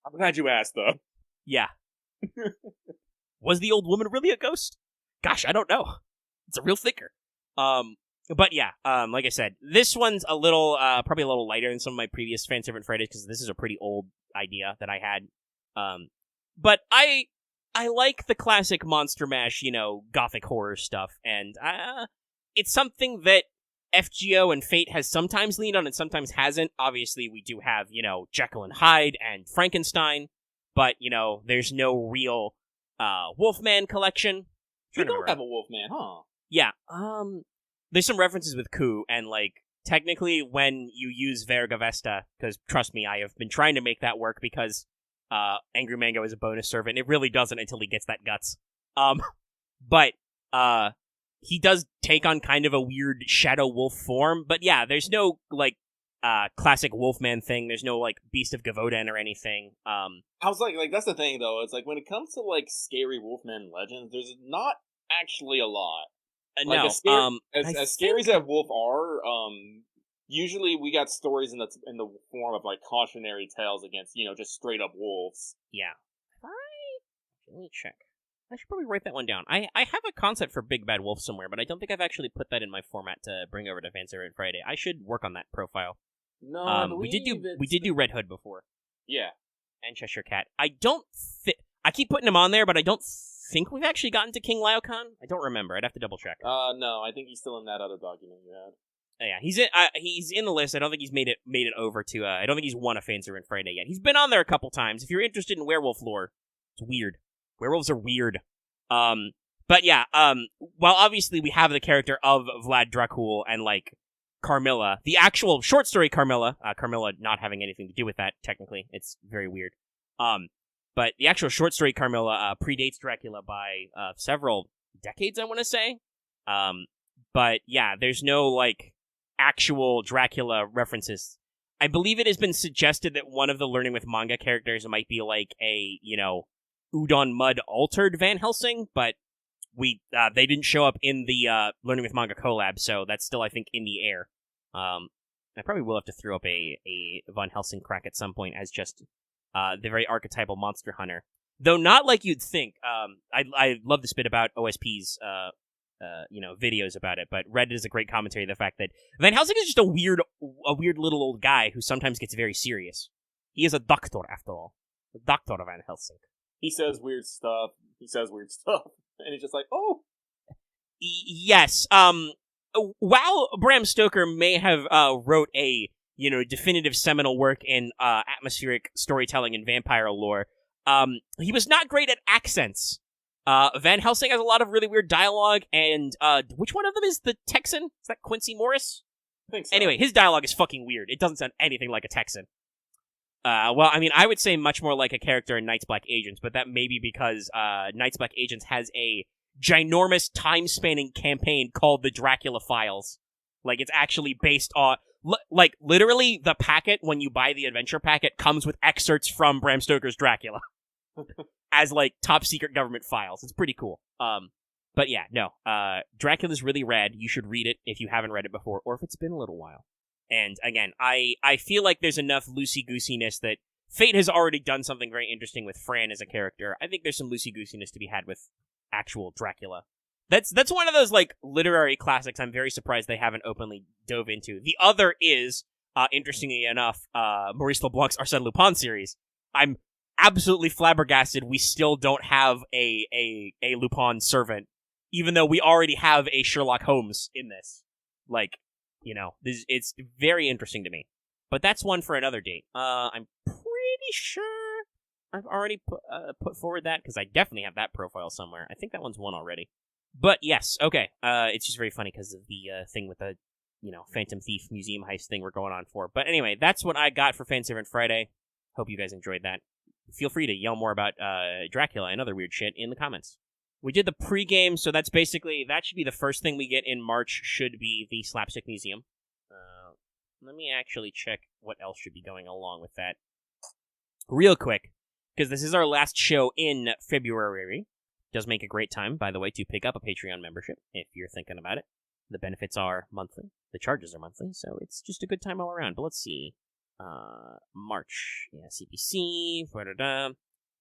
Speaker 2: I'm glad you asked, though.
Speaker 1: Yeah. Was the old woman really a ghost? Gosh, I don't know. It's a real thinker. But yeah, like I said, this one's a little, probably a little lighter than some of my previous Fanservant Fridays, because this is a pretty old idea that I had. But I like the classic Monster Mash, Gothic horror stuff, and it's something that FGO and Fate has sometimes leaned on and sometimes hasn't. Obviously, we do have, Jekyll and Hyde and Frankenstein, but, there's no real Wolfman collection.
Speaker 2: You don't have a Wolfman, huh?
Speaker 1: Yeah, there's some references with Ku, and, like, technically when you use Verga Vesta, because, trust me, I have been trying to make that work because Angry Mango is a bonus servant. It really doesn't until he gets that guts. But, he does take on kind of a weird shadow wolf form, but yeah, there's no, like, classic Wolfman thing. There's no, like, Beast of Gavoden or anything.
Speaker 2: I was like, that's the thing, though. It's like, when it comes to, like, scary Wolfman legends, there's not actually a lot. Like,
Speaker 1: No,
Speaker 2: as scary as that wolf are, usually we got stories in the form of, like, cautionary tales against, just straight up wolves.
Speaker 1: Yeah. Let me check. I should probably write that one down. I have a concept for Big Bad Wolf somewhere, but I don't think I've actually put that in my format to bring over to Fanservant Friday. I should work on that profile.
Speaker 2: No,
Speaker 1: we did do Red Hood before.
Speaker 2: Yeah.
Speaker 1: And Cheshire Cat. I keep putting him on there, but I don't think we've actually gotten to King Laocoon. I don't remember. I'd have to double check.
Speaker 2: No, I think he's still in that other document you had.
Speaker 1: Yeah, he's in the list. I don't think he's made it over to. I don't think he's won a Fanservant Friday yet. He's been on there a couple times. If you're interested in werewolf lore, it's weird. Werewolves are weird. But yeah, while obviously we have the character of Vlad Dracul and, like, Carmilla, the actual short story Carmilla not having anything to do with that, technically. It's very weird. But the actual short story Carmilla, predates Dracula by, several decades, I want to say. But yeah, there's no, like, actual Dracula references. I believe it has been suggested that one of the Learning with Manga characters might be, like, a, Udon Mud altered Van Helsing, but they didn't show up in the Learning with Manga collab, so that's still, I think, in the air. I probably will have to throw up a Van Helsing crack at some point as just the very archetypal monster hunter. Though not like you'd think. I love this bit about OSP's videos about it, but Reddit is a great commentary of the fact that Van Helsing is just a weird little old guy who sometimes gets very serious. He is a doctor, after all. The Doctor Van Helsing.
Speaker 2: He says weird stuff. And he's just like, oh.
Speaker 1: Yes. While Bram Stoker may have wrote a, definitive seminal work in atmospheric storytelling and vampire lore, he was not great at accents. Van Helsing has a lot of really weird dialogue, and which one of them is the Texan? Is that Quincy Morris?
Speaker 2: I think so.
Speaker 1: Anyway, his dialogue is fucking weird. It doesn't sound anything like a Texan. Well, I mean, I would say much more like a character in Night's Black Agents, but that may be because Night's Black Agents has a ginormous time-spanning campaign called the Dracula Files. Like, it's actually based on... literally, the packet, when you buy the adventure packet, comes with excerpts from Bram Stoker's Dracula. As, like, top-secret government files. It's pretty cool. But yeah, no. Dracula's really rad. You should read it if you haven't read it before, or if it's been a little while. And again, I feel like there's enough loosey-goosiness that Fate has already done something very interesting with Fran as a character. I think there's some loosey-goosiness to be had with actual Dracula. That's one of those, like, literary classics I'm very surprised they haven't openly dove into. The other is, interestingly enough, Maurice LeBlanc's Arsène Lupin series. I'm absolutely flabbergasted we still don't have a Lupin servant, even though we already have a Sherlock Holmes in this. Like, it's very interesting to me. But that's one for another date. I'm pretty sure I've already put forward that, because I definitely have that profile somewhere. I think that one's one already. But yes, okay. It's just very funny because of the thing with the, Phantom Thief museum heist thing we're going on for. But anyway, that's what I got for Fanservant Friday. Hope you guys enjoyed that. Feel free to yell more about Dracula and other weird shit in the comments. We did the pregame, so that should be the first thing we get in March, should be the Slapstick Museum. Let me actually check what else should be going along with that real quick, because this is our last show in February. Does make a great time, by the way, to pick up a Patreon membership if you're thinking about it. The benefits are monthly. The charges are monthly, so it's just a good time all around. But let's see. March. Yeah, CPC.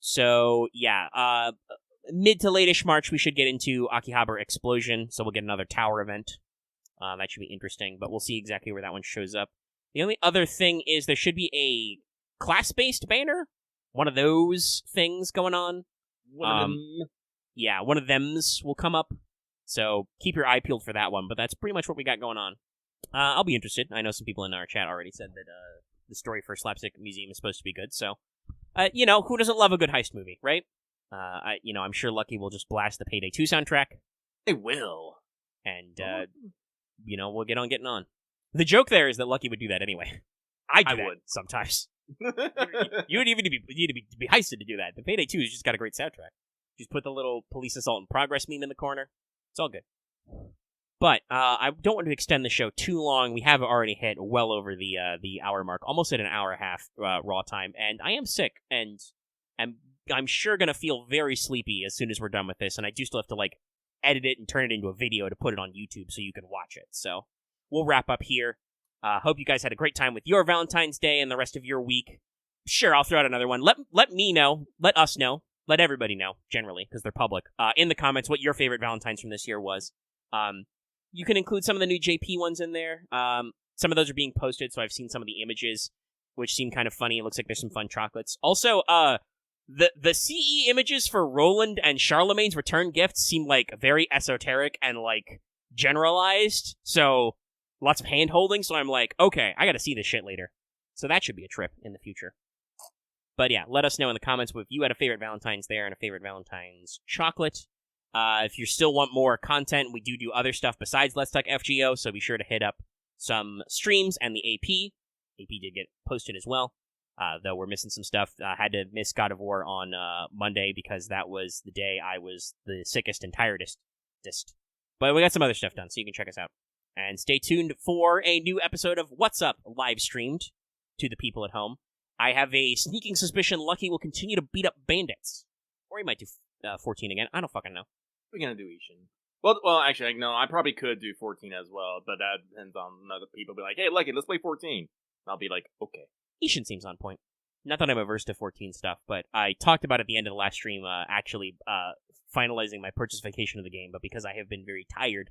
Speaker 1: So, yeah. Mid to late-ish March, we should get into Akihabara Explosion, so we'll get another tower event. That should be interesting, but we'll see exactly where that one shows up. The only other thing is there should be a class-based banner. One of those things going on. Yeah, one of them's will come up. So keep your eye peeled for that one, but that's pretty much what we got going on. I'll be interested. I know some people in our chat already said that the story for Slapstick Museum is supposed to be good, so who doesn't love a good heist movie, right? I'm sure Lucky will just blast the Payday 2 soundtrack.
Speaker 2: They will.
Speaker 1: And we'll get on getting on. The joke there is that Lucky would do that anyway. I would sometimes. You would even need to be heisted to do that. The Payday 2 has just got a great soundtrack. Just put the little police assault in progress meme in the corner. It's all good. But I don't want to extend the show too long. We have already hit well over the hour mark, almost at an hour and a half raw time, and I am sick, and I'm sure gonna feel very sleepy as soon as we're done with this, and I do still have to edit it and turn it into a video to put it on YouTube so you can watch it. So we'll wrap up here. Hope you guys had a great time with your Valentine's Day and the rest of your week. Sure, I'll throw out another one. Let me know. Let us know. Let everybody know, generally, because they're public, in the comments what your favorite Valentine's from this year was. You can include some of the new JP ones in there. Some of those are being posted, so I've seen some of the images, which seem kind of funny. It looks like there's some fun chocolates. Also, the CE images for Roland and Charlemagne's return gifts seem very esoteric and generalized. So lots of hand holding. So I'm okay, I got to see this shit later. So that should be a trip in the future. But yeah, let us know in the comments if you had a favorite Valentine's there and a favorite Valentine's chocolate. If you still want more content, we do other stuff besides Let's Talk FGO, so be sure to hit up some streams and the AP. AP did get posted as well, though we're missing some stuff. I had to miss God of War on Monday because that was the day I was the sickest and tiredest. But we got some other stuff done, so you can check us out. And stay tuned for a new episode of What's Up live streamed to the people at home. I have a sneaking suspicion Lucky will continue to beat up bandits. Or he might do 14 again. I don't fucking know.
Speaker 2: We're gonna do Ishin. Well, actually, no, I probably could do 14 as well, but that depends on other people. Be like, hey, Lucky, let's play 14. And I'll be like, okay.
Speaker 1: Ishin seems on point. Not that I'm averse to 14 stuff, but I talked about at the end of the last stream, actually finalizing my purchase vacation of the game, but because I have been very tired,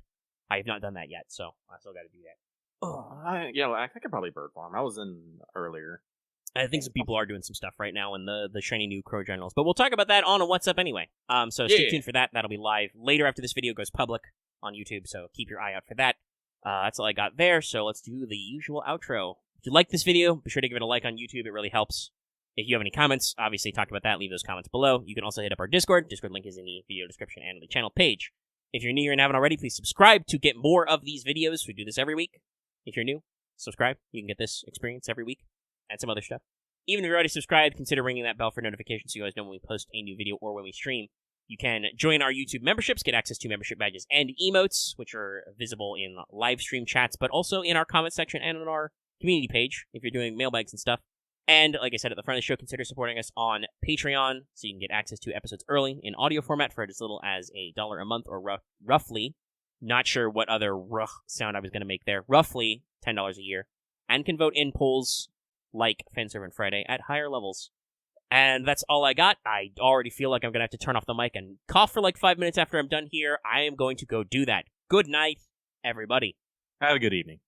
Speaker 1: I have not done that yet, so I still gotta do that.
Speaker 2: I could probably bird farm. I was in earlier.
Speaker 1: I think some people are doing some stuff right now in the shiny new Crow Generals, but we'll talk about that on a What's Up anyway. So stay tuned for that. That'll be live later after this video goes public on YouTube, so keep your eye out for that. That's all I got there, so let's do the usual outro. If you like this video, be sure to give it a like on YouTube. It really helps. If you have any comments, obviously talked about that, leave those comments below. You can also hit up our Discord. Discord link is in the video description and the channel page. If you're new here and haven't already, please subscribe to get more of these videos. We do this every week. If you're new, subscribe. You can get this experience every week and some other stuff. Even if you're already subscribed, consider ringing that bell for notifications so you guys know when we post a new video or when we stream. You can join our YouTube memberships, get access to membership badges and emotes, which are visible in live stream chats, but also in our comment section and on our community page if you're doing mailbags and stuff. And like I said at the front of the show, consider supporting us on Patreon so you can get access to episodes early in audio format for as little as $1 a month or roughly, not sure what other sound I was going to make there, roughly $10 a year, and can vote in polls like Fanservant Friday at higher levels. And that's all I got. I already feel like I'm going to have to turn off the mic and cough for like 5 minutes after I'm done here. I am going to go do that. Good night, everybody.
Speaker 2: Have a good evening.